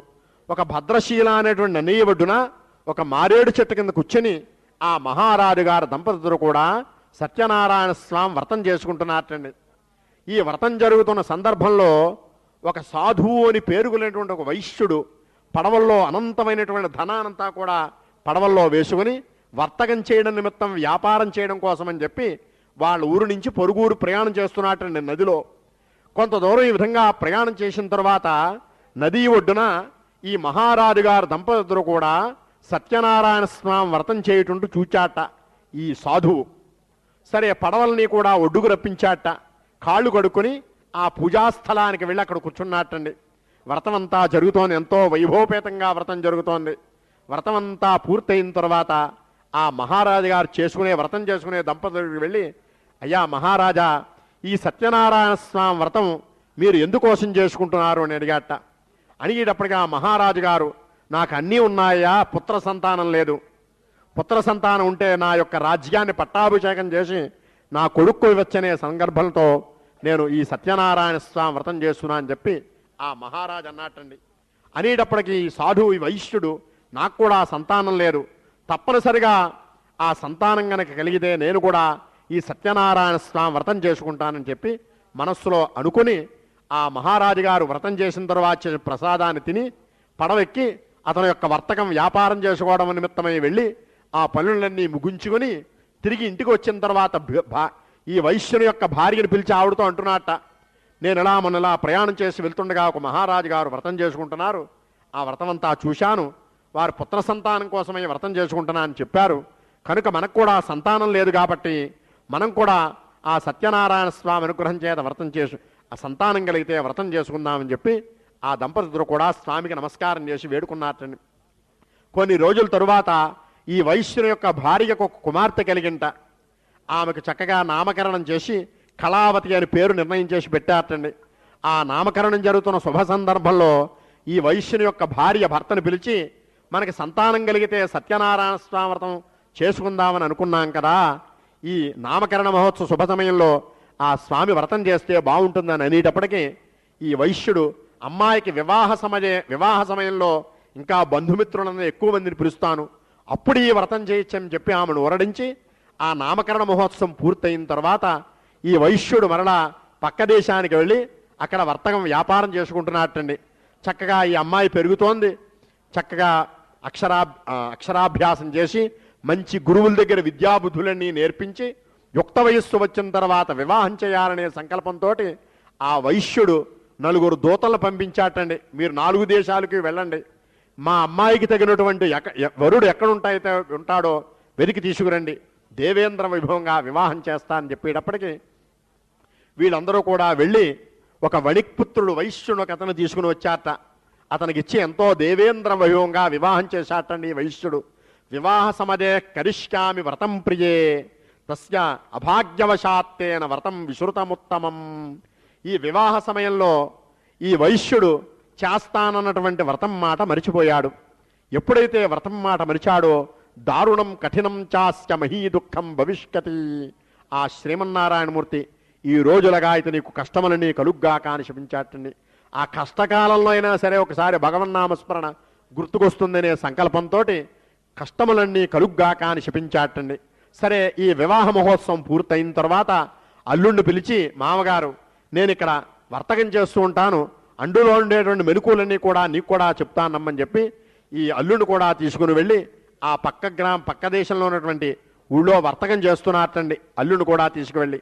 ఒక భద్రశీల అనేటువంటి నదీ ఒడ్డున ఒక మారేడు చెట్టు కింద కూర్చొని ఆ మహారాజు గారు దంపతులు కూడా సత్యనారాయణ స్వామి వ్రతం చేసుకుంటున్నారటండి. ఈ వ్రతం జరుగుతున్న సందర్భంలో ఒక సాధువు అని పేరుకునేటువంటి ఒక వైశ్యుడు పడవల్లో అనంతమైనటువంటి ధనానంతా కూడా పడవల్లో వేసుకుని వర్తకం చేయడం నిమిత్తం వ్యాపారం చేయడం కోసమని చెప్పి వాళ్ళ ఊరు నుంచి పొరుగురు ప్రయాణం చేస్తున్నట్టండి నదిలో. కొంత దూరం ఈ విధంగా ప్రయాణం చేసిన తర్వాత నదీ ఒడ్డున ఈ మహారాజు గారు దంపతులు కూడా సత్యనారాయణ స్వామి వ్రతం చేయటుంటూ చూచాట ఈ సాధువు. సరే, పడవల్ని కూడా ఒడ్డుకు రప్పించాట. కాళ్ళు కడుక్కొని ఆ పూజాస్థలానికి వెళ్ళి అక్కడ కూర్చున్నట్టండి. వ్రతం అంతా జరుగుతోంది, ఎంతో వైభవపేతంగా వ్రతం జరుగుతోంది. వ్రతం అంతా పూర్తయిన తర్వాత ఆ మహారాజు గారు వ్రతం చేసుకునే దంపతులకు వెళ్ళి, అయ్యా మహారాజా, ఈ సత్యనారాయణ స్వామి వ్రతం మీరు ఎందుకోసం చేసుకుంటున్నారు అని అడిగాట. అడిగేటప్పటికి ఆ మహారాజు గారు, నాకు అన్నీ ఉన్నాయా, పుత్ర సంతానం లేదు. పుత్ర సంతానం ఉంటే నా యొక్క రాజ్యాన్ని పట్టాభిషేకం చేసి నా కొడుక్కు ఇవ్వచ్చనే సందర్భంతో నేను ఈ సత్యనారాయణ స్వామి వ్రతం చేస్తున్నా అని చెప్పి ఆ మహారాజు అన్నట్టండి. అనేటప్పటికీ ఈ సాధువు, ఈ వైశ్యుడు, నాకు కూడా సంతానం లేదు, తప్పనిసరిగా ఆ సంతానం గనక కలిగితే నేను కూడా ఈ సత్యనారాయణ స్వామి వ్రతం చేసుకుంటానని చెప్పి మనస్సులో అనుకుని ఆ మహారాజు గారు వ్రతం చేసిన తర్వాత ప్రసాదాన్ని తిని పడవెక్కి అతని యొక్క వర్తకం వ్యాపారం చేసుకోవడం నిమిత్తమై వెళ్ళి ఆ పనులన్నీ ముగించుకొని తిరిగి ఇంటికి వచ్చిన తర్వాత ఈ వైశ్యుని యొక్క భార్యను పిలిచి ఆవిడతో అంటున్నట్ట, నేను ఇలా మొన్నలా ప్రయాణం చేసి వెళ్తుండగా ఒక మహారాజు గారు వ్రతం చేసుకుంటున్నారు, ఆ వ్రతం అంతా చూశాను, వారు పుత్ర సంతానం కోసమై వ్రతం చేసుకుంటున్నా అని చెప్పారు, కనుక మనకు కూడా సంతానం లేదు కాబట్టి మనం కూడా ఆ సత్యనారాయణ స్వామి అనుగ్రహం చేత వ్రతం చేసి ఆ సంతానం కలిగితే వ్రతం చేసుకుందామని చెప్పి ఆ దంపతులు కూడా స్వామికి నమస్కారం చేసి వేడుకున్నారటండి. కొన్ని రోజుల తరువాత ఈ వైశ్యుని యొక్క భార్యకు ఒక కుమార్తె కలిగింట. ఆమెకు చక్కగా నామకరణం చేసి కళావతి అని పేరు నిర్ణయం చేసి పెట్టారటండి. ఆ నామకరణం జరుగుతున్న శుభ సందర్భంలో ఈ వైశ్యుని యొక్క భార్య భర్తను పిలిచి, మనకి సంతానం కలిగితే సత్యనారాయణ స్వామి వ్రతం చేసుకుందామని అనుకున్నాం కదా, ఈ నామకరణ మహోత్సవ శుభ సమయంలో ఆ స్వామి వ్రతం చేస్తే బాగుంటుందని అనేటప్పటికీ ఈ వైశ్యుడు అమ్మాయికి వివాహ సమయంలో ఇంకా బంధుమిత్రులను ఎక్కువ మందిని పిలుస్తాను, అప్పుడు ఈ వ్రతం చేయొచ్చని చెప్పి ఆమెను ఊరడించి ఆ నామకరణ మహోత్సవం పూర్తయిన తర్వాత ఈ వైశ్యుడు మరలా పక్క దేశానికి వెళ్ళి అక్కడ వర్తకం వ్యాపారం చేసుకుంటున్నట్టండి. చక్కగా ఈ అమ్మాయి పెరుగుతోంది, చక్కగా అక్షరాభ్యాసం చేసి మంచి గురువుల దగ్గర విద్యాబుద్ధులన్నీ నేర్పించి యుక్త వయస్సు వచ్చిన తర్వాత వివాహం చేయాలనే సంకల్పంతో ఆ వైశ్యుడు 4 దూతలను పంపించాటండి. మీరు 4 దేశాలకి వెళ్ళండి, మా అమ్మాయికి తగినటువంటి వరుడు ఎక్కడ ఉంటాడో వెతికి తీసుకురండి, దేవేంద్ర వైభవంగా వివాహం చేస్తా అని చెప్పేటప్పటికి వీళ్ళందరూ కూడా వెళ్ళి ఒక వణిక్పుత్రుడు వైశ్యుడు ఒక అతను తీసుకుని వచ్చాట. అతనికి ఇచ్చి ఎంతో దేవేంద్ర వైభవంగా వివాహం చేశాటండి వైశ్యుడు. వివాహ సమదే కరిష్యామి వ్రతం ప్రియే తస్య అభాగ్యవశాత్తేన వ్రతం విశ్రుతముత్తమం. ఈ వివాహ సమయంలో ఈ వైశ్యుడు చేస్తానన్నటువంటి వ్రతం మాట మరిచిపోయాడు. ఎప్పుడైతే వ్రతం మాట మరిచాడో దారుణం కఠినం చాస్య మహీ దుఃఖం భవిష్యతి. ఆ శ్రీమన్నారాయణమూర్తి ఈ రోజులుగా అయితే నీకు కష్టములని కలుగ్గాక అని శపించాటండి. ఆ కష్టకాలంలో అయినా సరే ఒకసారి భగవన్నామస్మరణ గుర్తుకొస్తుందనే సంకల్పంతో కష్టములన్నీ కలుగ్గాక అని శపించాటండి. సరే, ఈ వివాహ మహోత్సవం పూర్తయిన తర్వాత అల్లుణ్ణి పిలిచి, మామగారు నేను ఇక్కడ వర్తకం చేస్తూ ఉంటాను, అందులో ఉండేటువంటి మెలకువలన్నీ కూడా నీకు కూడా చెప్తానమ్మని చెప్పి ఈ అల్లుడిని కూడా తీసుకుని వెళ్ళి ఆ పక్క దేశంలో ఉన్నటువంటి ఊళ్ళో వర్తకం చేస్తున్నట్టండి. అల్లుడిని కూడా తీసుకువెళ్ళి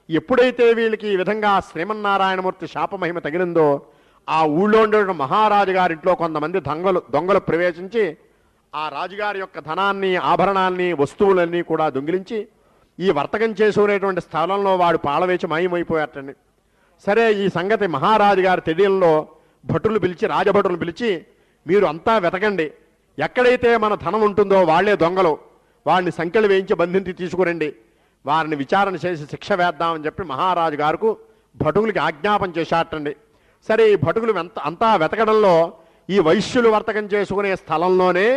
ఎప్పుడైతే వీళ్ళకి ఈ విధంగా శ్రీమన్నారాయణమూర్తి శాపమహిమ తగిలిందో ఆ ఊళ్ళో ఉండే మహారాజు గారింట్లో కొంతమంది దొంగలు ప్రవేశించి ఆ రాజుగారి యొక్క ధనాన్ని, ఆభరణాల్ని, వస్తువులన్నీ కూడా దొంగిలించి ఈ వర్తకం చేసుకునేటువంటి స్థలంలో వాడు పాళవేచి మాయమైపోయాటండి. సరే, ఈ సంగతి మహారాజు గారి తెలియల్లో రాజభటులను పిలిచి మీరు అంతా వెతకండి, ఎక్కడైతే మన ధనం ఉంటుందో వాళ్లే దొంగలు, వాడిని సంఖ్యలు వేయించి బంధించి తీసుకురండి, వారిని విచారణ చేసి శిక్ష వేద్దామని చెప్పి మహారాజు గారికి భటుకులకి ఆజ్ఞాపన చేశాటండి. సరే, ఈ భటుకులు అంతా వెతకడంలో ఈ వైశ్యులు వర్తకం చేసుకునే స్థలంలోనే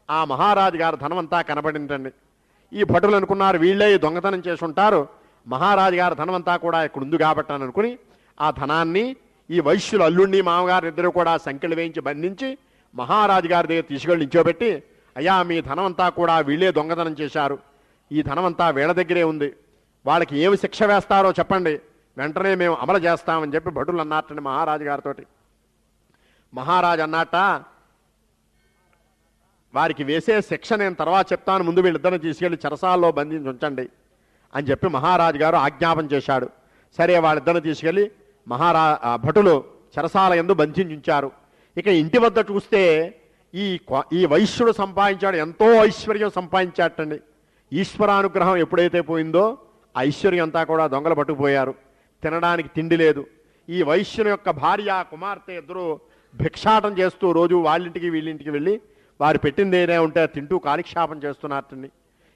ఆ మహారాజు గారి ధనం అంతా కనబడిందండి. ఈ భటులు అనుకున్నారు వీళ్ళే దొంగతనం చేసి ఉంటారు, మహారాజు గారి ధనం అంతా కూడా ఇక్కడ ఉంది కాబట్టి అని అనుకుని ఆ ధనాన్ని ఈ వైశ్యులు అల్లుండి మామగారు ఇద్దరు కూడా సంఖ్యలు వేయించి బంధించి మహారాజు గారి దగ్గర తీసుకెళ్ళి నిల్చోబెట్టి, అయ్యా మీ ధనం అంతా కూడా వీళ్ళే దొంగతనం చేశారు, ఈ ధనం అంతా వీళ్ళ దగ్గరే ఉంది, వాళ్ళకి ఏమి శిక్ష వేస్తారో చెప్పండి, వెంటనే మేము అమలు చేస్తామని చెప్పి భటులు అన్నట్టండి మహారాజు గారితో. మహారాజు అన్నట్ట, వారికి వేసే శిక్ష నేను తర్వాత చెప్తాను, ముందు వీళ్ళిద్దరిని తీసుకెళ్లి చెరసాల్లో బంధించి ఉంచండి అని చెప్పి మహారాజు గారు ఆజ్ఞాపన చేశాడు. సరే, వాళ్ళిద్దరిని తీసుకెళ్లి భటులు చెరసాల యందు బంధించి ఉంచారు. ఇక ఇంటి వద్ద చూస్తే ఈ వైశ్యుడు సంపాదించాడు, ఎంతో ఐశ్వర్యం సంపాదించాటండి. ఈశ్వరానుగ్రహం ఎప్పుడైతే పోయిందో ఐశ్వర్యం అంతా కూడా దొంగలు పట్టుకుపోయారు. తినడానికి తిండి లేదు. ఈ వైశ్యుని యొక్క భార్య కుమార్తె ఇద్దరు భిక్షాటం చేస్తూ రోజు వాళ్ళింటికి వీళ్ళింటికి వెళ్ళి వారు పెట్టింది ఏదైనా ఉంటే తింటూ కాలక్షేపం చేస్తున్నారటండి.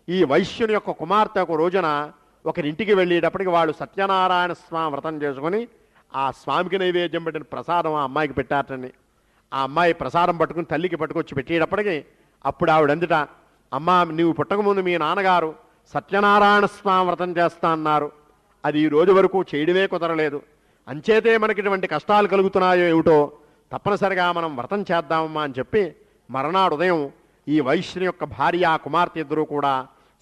ఈ వైశ్యుని యొక్క కుమార్తె ఒక రోజున ఒకరింటికి వెళ్ళేటప్పటికి వాళ్ళు సత్యనారాయణ స్వామి వ్రతం చేసుకుని ఆ స్వామికి నైవేద్యం పెట్టిన ప్రసాదం ఆ అమ్మాయికి పెట్టారటండి. ఆ అమ్మాయి ప్రసాదం పట్టుకుని తల్లికి పట్టుకొచ్చి పెట్టేటప్పటికి అప్పుడు ఆవిడ అందుట, అమ్మ నీవు పుట్టకముందు మీ నాన్నగారు సత్యనారాయణ స్వామి వ్రతం చేస్తా అన్నారు, అది ఈ రోజు వరకు చేయడమే కుదరలేదు, అంచేతే మనకి ఇటువంటి కష్టాలు కలుగుతున్నాయో ఏమిటో, తప్పనిసరిగా మనం వ్రతం చేద్దామమ్మా అని చెప్పి మర్నాడు ఉదయం ఈ వైశ్యుని యొక్క భార్య కుమార్తె ఇద్దరూ కూడా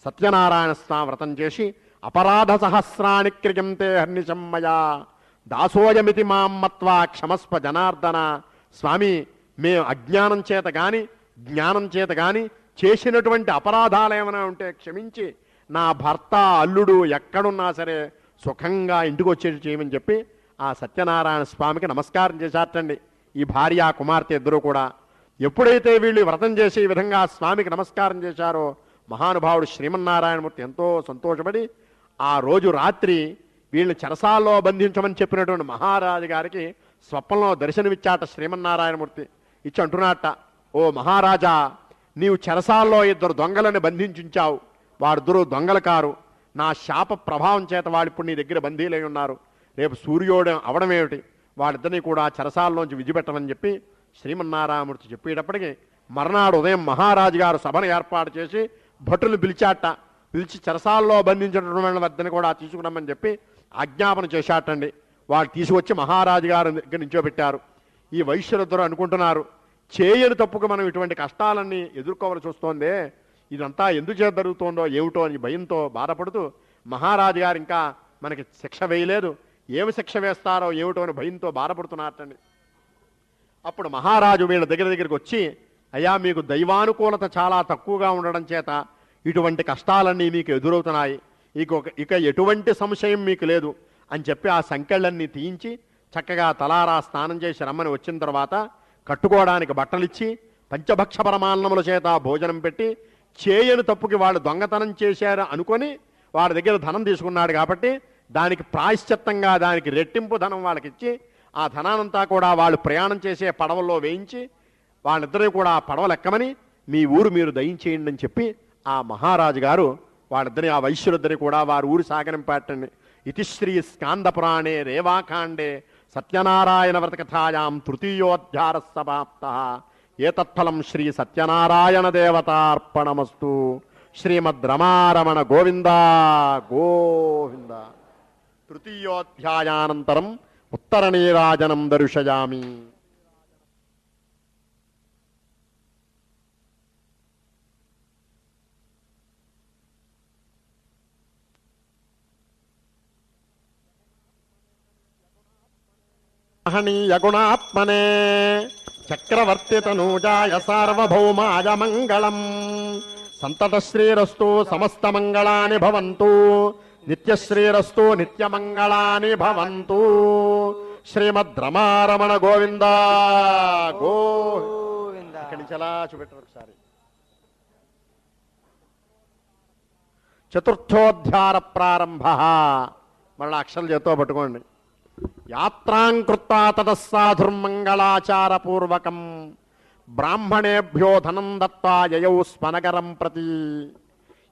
సత్యనారాయణ స్వామి వ్రతం చేసి అపరాధ సహస్రాణి క్రియంతే హర్నిశమ్మయా దాసోయమితి మామ్మత్వా క్షమస్వ జనార్దన. స్వామి, మేము అజ్ఞానం చేత గాని జ్ఞానం చేత గాని చేసినటువంటి అపరాధాలు ఏమైనా ఉంటే క్షమించి నా భర్త అల్లుడు ఎక్కడున్నా సరే సుఖంగా ఇంటికి వచ్చేసి చేయమని చెప్పి ఆ సత్యనారాయణ స్వామికి నమస్కారం చేశారటండి ఈ భార్య కుమార్తె ఇద్దరూ కూడా. ఎప్పుడైతే వీళ్ళు వ్రతం చేసి ఈ విధంగా స్వామికి నమస్కారం చేశారో మహానుభావుడు శ్రీమన్నారాయణమూర్తి ఎంతో సంతోషపడి ఆ రోజు రాత్రి వీళ్ళని చెరసాల్లో బంధించమని చెప్పినటువంటి మహారాజు గారికి స్వప్నంలో దర్శనమిచ్చాట శ్రీమన్నారాయణమూర్తి. ఇచ్చి అంటున్నట్ట, ఓ మహారాజా, నీవు చెరసాల్లో ఇద్దరు దొంగలని బంధించుంచావు, వారిద్దరూ దొంగల కారు, నా శాప ప్రభావం చేత వాళ్ళు ఇప్పుడు నీ దగ్గర బందీలై ఉన్నారు, రేపు సూర్యోదయం అవడమేమిటి, వాళ్ళిద్దరినీ కూడా చెరసాల్లోంచి విడిచిపెట్టమని చెప్పి శ్రీమన్నారాయణమూర్తి చెప్పేటప్పటికి మర్నాడు ఉదయం మహారాజు గారు సభను ఏర్పాటు చేసి భటులను పిలిచి చెరసాల్లో బంధించినటువంటి వద్దని కూడా తీసుకురమ్మని చెప్పి ఆజ్ఞాపన చేశాటండి. వాళ్ళు తీసుకొచ్చి మహారాజు గారి దగ్గర నించోబెట్టారు. ఈ వైశ్యులిద్దరూ అనుకుంటున్నారు, చేయని తప్పుకు మనం ఇటువంటి కష్టాలన్నీ ఎదుర్కోవాల్సి వస్తోందే, ఇదంతా ఎందుచేత జరుగుతోందో ఏమిటో అని భయంతో బాధపడుతూ మహారాజు గారు ఇంకా మనకి శిక్ష వేయలేదు, ఏమి శిక్ష వేస్తారో ఏమిటో అని భయంతో బాధపడుతున్నారటండి. అప్పుడు మహారాజు వీళ్ళ దగ్గరికి వచ్చి, అయ్యా మీకు దైవానుకూలత చాలా తక్కువగా ఉండడం చేత ఇటువంటి కష్టాలన్నీ మీకు ఎదురవుతున్నాయి, ఇక ఎటువంటి సంశయం మీకు లేదు అని చెప్పి ఆ సంకెళ్ళన్నీ తీయించి చక్కగా తలారా స్నానం చేసి రమ్మని వచ్చిన తర్వాత కట్టుకోవడానికి బట్టలిచ్చి పంచభక్ష పరమాన్నముల చేత భోజనం పెట్టి చేయని తప్పుకి వాళ్ళు దొంగతనం చేశారు అనుకొని వాడి దగ్గర ధనం తీసుకున్నాడు కాబట్టి దానికి ప్రాయశ్చిత్తంగా దానికి రెట్టింపు ధనం వాళ్ళకి ఇచ్చి ఆ ధనానంతా కూడా వాళ్ళు ప్రయాణం చేసే పడవల్లో వేయించి వాళ్ళిద్దరూ కూడా ఆ పడవలు ఎక్కమని మీ ఊరు మీరు దయించేయండి అని చెప్పి ఆ మహారాజు గారు వాళ్ళిద్దరి ఆ వైశ్యులిద్దరి కూడా వారి ఊరు సాగనంపేటండి. ఇతి శ్రీ స్కాంద పురాణే రేవాకాండే సత్యనారాయణ వ్రతకథాయాం తృతీయోధ్యాయ సమాప్త. ఏతత్ఫలం శ్రీ సత్యనారాయణ దేవతార్పణమస్తు. శ్రీమద్ రమారమణ గోవింద గోవింద. తృతీయోధ్యాయానంతరం ఉత్తరనీరాజనం దర్శయామి. గుణాత్మనే చక్రవర్తితనూజాయ సార్వభౌమాయ మంగళం. సంతతశ్రీరస్తు సమస్తమంగళాని భవంతు. నిత్యశ్రీరస్తు నిత్యమంగళాని భవంతు. శ్రీమద్ రమారమణ గోవింద గోవింద. ఇక్కడి నుంచి ఎలా చూపెట్టారు ఒకసారి. చతుర్థోధ్యాయ ప్రారంభ. మరలా అక్షరం చేతో పట్టుకోండి. యాత్రాంకృత్వా తతస్సాధుర్మంగళాచారపూర్వకం బ్రాహ్మణేభ్యో ధనం దత్వా యయౌ స్మనగరం ప్రతి.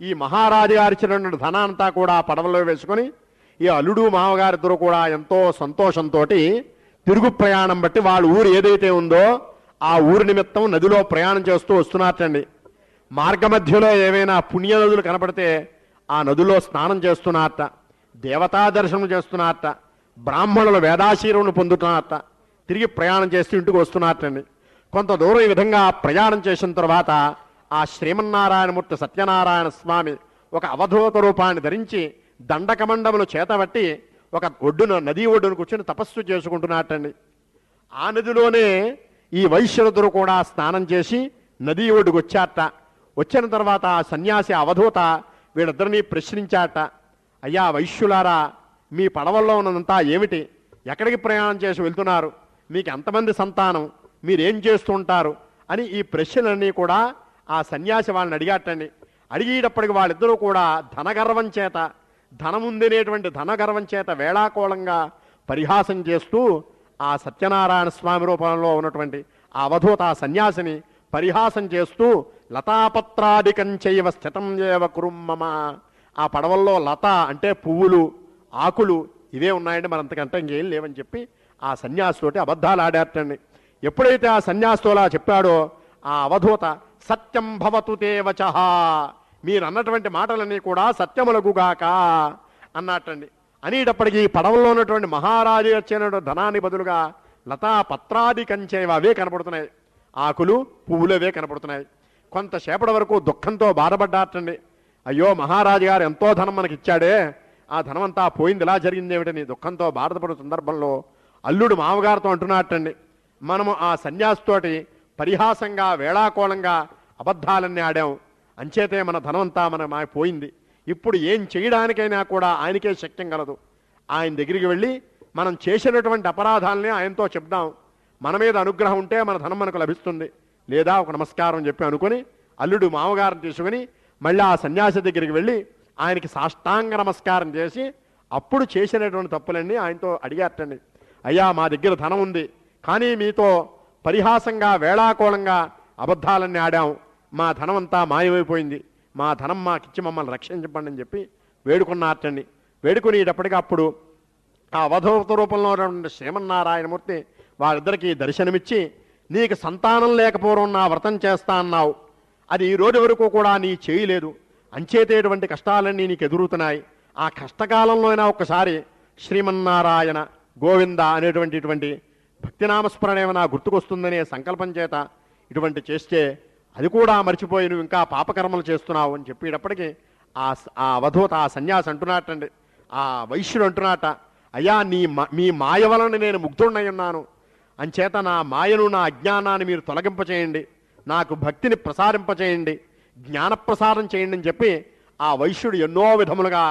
ఈ మహారాజు గారి ఇచ్చినటువంటి ధనాంతా కూడా పడవలో వేసుకొని ఈ అల్లుడు మామగారిద్దరూ కూడా ఎంతో సంతోషంతో తిరుగు ప్రయాణం బట్టి వాళ్ళ ఊరు ఏదైతే ఉందో ఆ ఊరి నిమిత్తం నదిలో ప్రయాణం చేస్తూ వస్తున్నారటండి. మార్గమధ్యలో ఏవైనా పుణ్య నదులు కనపడితే ఆ నదులో స్నానం చేస్తున్నారట, దేవతా దర్శనం చేస్తున్నారట, బ్రాహ్మణులు వేదాశీరమును పొందుతున్నారట, తిరిగి ప్రయాణం చేస్తూ ఇంటికి వస్తున్నారటండి. కొంత దూరం ఈ విధంగా ప్రయాణం చేసిన తర్వాత ఆ శ్రీమన్నారాయణమూర్తి సత్యనారాయణ స్వామి ఒక అవధూత రూపాన్ని ధరించి దండకమండములు చేతబట్టి ఒక ఒడ్డున నదీ ఒడ్డును కూర్చొని తపస్సు చేసుకుంటున్నట్టండి. ఆ నదిలోనే ఈ వైశ్యులందరూ కూడా స్నానం చేసి నదీ ఒడ్డుకు వచ్చారట. వచ్చిన తర్వాత ఆ సన్యాసి అవధూత వీళ్ళిద్దరినీ ప్రశ్నించారట. అయ్యా వైశ్యులారా, మీ పడవల్లో ఉన్నదంతా ఏమిటి? ఎక్కడికి ప్రయాణం చేసి వెళ్తున్నారు? మీకు ఎంతమంది సంతానం? మీరేం చేస్తూ ఉంటారు అని ఈ ప్రశ్నలన్నీ కూడా ఆ సన్యాసి వాళ్ళని అడిగాటండి. అడిగేటప్పటికి వాళ్ళిద్దరూ కూడా ధనగర్వం చేత, ధనముందినేటువంటి ధనగర్వం చేత వేళాకోళంగా పరిహాసం చేస్తూ ఆ సత్యనారాయణ స్వామి రూపంలో ఉన్నటువంటి ఆ అవధూత ఆ సన్యాసిని పరిహాసం చేస్తూ లతాపత్రాదికం చైవ స్థితం ఏవ కురుమ్మమ. ఆ పడవల్లో లత అంటే పువ్వులు, ఆకులు ఇవే ఉన్నాయండి, మరంతకంటే ఇంకేం లేవని చెప్పి ఆ సన్యాసితోటి అబద్ధాలు ఆడారటండి. ఎప్పుడైతే ఆ సన్యాసితోలా చెప్పాడో ఆ అవధూత సత్యం భవతు తే వచః, మీరు అన్నటువంటి మాటలన్నీ కూడా సత్యములగుగాక అన్నట్టండి. అనేటప్పటికీ పడవల్లో ఉన్నటువంటి మహారాజు వచ్చిన ధనాన్ని బదులుగా లతా పత్రాది కంచేవ అవే కనపడుతున్నాయి, ఆకులు పువ్వులు అవే కనపడుతున్నాయి. కొంతసేపటి వరకు దుఃఖంతో బాధపడ్డారటండి. అయ్యో మహారాజు గారు ఎంతో ధనం మనకి ఇచ్చాడే, ఆ ధనం అంతా పోయింది, ఇలా జరిగింది ఏమిటని దుఃఖంతో బాధపడే సందర్భంలో అల్లుడు మామగారితో అంటున్నట్టండి, మనము ఆ సన్యాసితోటి పరిహాసంగా వేళాకోళంగా అబద్ధాలన్నీ ఆడాం, అంచేతే మన ధనం అంతా మన పోయింది. ఇప్పుడు ఏం చేయడానికైనా కూడా ఆయనకే శక్యం కలదు. ఆయన దగ్గరికి వెళ్ళి మనం చేసినటువంటి అపరాధాలని ఆయనతో చెప్దాం, మన మీద అనుగ్రహం ఉంటే మన ధనం మనకు లభిస్తుంది, లేదా ఒక నమస్కారం చెప్పి అనుకుని అల్లుడు మామగారిని తీసుకుని మళ్ళీ ఆ సన్యాసి దగ్గరికి వెళ్ళి ఆయనకి సాష్టాంగ నమస్కారం చేసి అప్పుడు చేసినటువంటి తప్పులన్నీ ఆయనతో అడిగారటండి. అయ్యా మా దగ్గర ధనం ఉంది, కానీ మీతో పరిహాసంగా వేళాకోళంగా అబద్ధాలన్నీ ఆడాం, మా ధనం అంతా మాయమైపోయింది, మా ధనం మాకిచ్చి మమ్మల్ని రక్షించండి అని చెప్పి వేడుకున్నారటండి. వేడుకునేటప్పటికీ అప్పుడు ఆ అవధూత రూపంలో ఉన్నటువంటి శ్రీమన్నారాయణమూర్తి వారిద్దరికీ దర్శనమిచ్చి, నీకు సంతానం లేకపోవడం నా వ్రతం చేస్తా అన్నావు, అది ఈ రోజు వరకు కూడా నీ చేయలేదు, అంచేతేటువంటి కష్టాలన్నీ నీకు ఎదురుతున్నాయి, ఆ కష్టకాలంలో అయినా ఒక్కసారి శ్రీమన్నారాయణ గోవింద అనేటువంటి భక్తినామస్మరణ ఏమైనా గుర్తుకొస్తుందనే సంకల్పం చేత ఇటువంటి చేస్తే అది కూడా మర్చిపోయి నువ్వు ఇంకా పాపకర్మలు చేస్తున్నావు అని చెప్పేటప్పటికీ ఆ అవధూత ఆ సన్యాసి అంటున్నట్టండి, ఆ వైశ్యుడు అంటున్నట్ట, అయ్యా మీ మాయ వలన నేను ముగ్ధుడినై ఉన్నాను, అంచేత నా మాయను నా అజ్ఞానాన్ని మీరు తొలగింపచేయండి, నాకు భక్తిని ప్రసారింపచేయండి, జ్ఞానప్రసారం చేయండి అని చెప్పి ఆ వైశ్యుడు ఎన్నో విధములుగా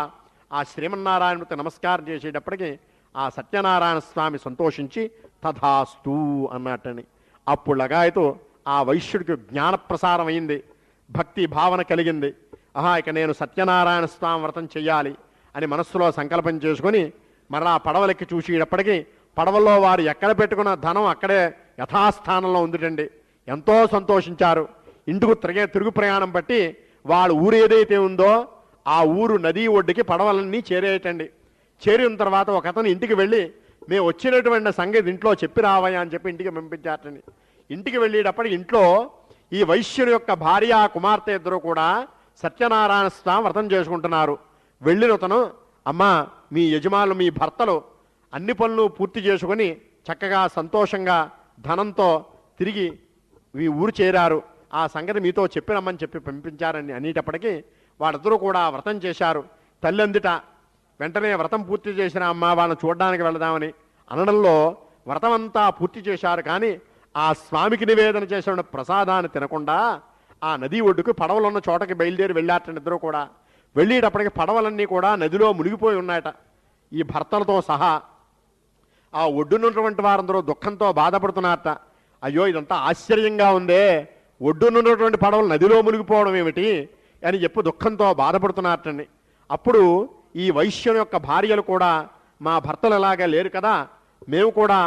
ఆ శ్రీమన్నారాయణమూర్తి నమస్కారం చేసేటప్పటికీ ఆ సత్యనారాయణ స్వామి సంతోషించి తథాస్తు అన్నట్టని. అప్పుడు లగాయతో ఆ వైశ్యుడికి జ్ఞానప్రసారం అయింది, భక్తి భావన కలిగింది. ఆహా, ఇక నేను సత్యనారాయణ స్వామి వ్రతం చెయ్యాలి అని మనస్సులో సంకల్పం చేసుకొని మరలా పడవలెక్కి చూసేటప్పటికీ పడవల్లో వారు ఎక్కడ పెట్టుకున్న ధనం అక్కడే యథాస్థానంలో ఉందిటండి. ఎంతో సంతోషించారు. ఇంటికి తిరుగు ప్రయాణం బట్టి వాళ్ళ ఊరు ఏదైతే ఉందో ఆ ఊరు నదీ ఒడ్డుకి పడవలన్నీ చేరేయటండి. చేరిన తర్వాత ఒక అతను ఇంటికి వెళ్ళి మేము వచ్చినటువంటి సంగతి ఇంట్లో చెప్పి రావయ్యా అని చెప్పి ఇంటికి పంపించారటండి. ఇంటికి వెళ్ళేటప్పుడు ఇంట్లో ఈ వైశ్యుని యొక్క భార్య కుమార్తె ఇద్దరు కూడా సత్యనారాయణ స్వామి వ్రతం చేసుకుంటున్నారు. వెళ్ళిన అతను, అమ్మా మీ యజమానులు మీ భర్తలు అన్ని పనులు పూర్తి చేసుకుని చక్కగా సంతోషంగా ధనంతో తిరిగి మీ ఊరు చేరారు, ఆ సంగతి మీతో చెప్పిరమ్మని చెప్పి పంపించారని అనేటప్పటికీ వాళ్ళిద్దరూ కూడా వ్రతం చేశారు. తల్లి అందిట వెంటనే వ్రతం పూర్తి చేసిన అమ్మ వాళ్ళని చూడడానికి వెళదామని అనడంలో వ్రతం అంతా పూర్తి చేశారు. కానీ ఆ స్వామికి నివేదన చేసిన ప్రసాదాన్ని తినకుండా ఆ నది ఒడ్డుకు పడవలు ఉన్న చోటకి బయలుదేరి వెళ్ళారట ఇద్దరు కూడా. వెళ్ళేటప్పటికి పడవలన్నీ కూడా నదిలో మునిగిపోయి ఉన్నాయట ఈ భర్తలతో సహా. ఆ ఒడ్డునున్నటువంటి వారందరూ దుఃఖంతో బాధపడుతున్నారట. అయ్యో ఇదంతా ఆశ్చర్యంగా ఉందే, ఒడ్డునున్నటువంటి పడవలు నదిలో మునిగిపోవడం ఏమిటి అని చెప్పి దుఃఖంతో బాధపడుతున్నారటండి. అప్పుడు ఈ వైశ్యుని యొక్క భార్యలు కూడా మా భర్తలు ఎలాగా లేరు కదా, మేము కూడా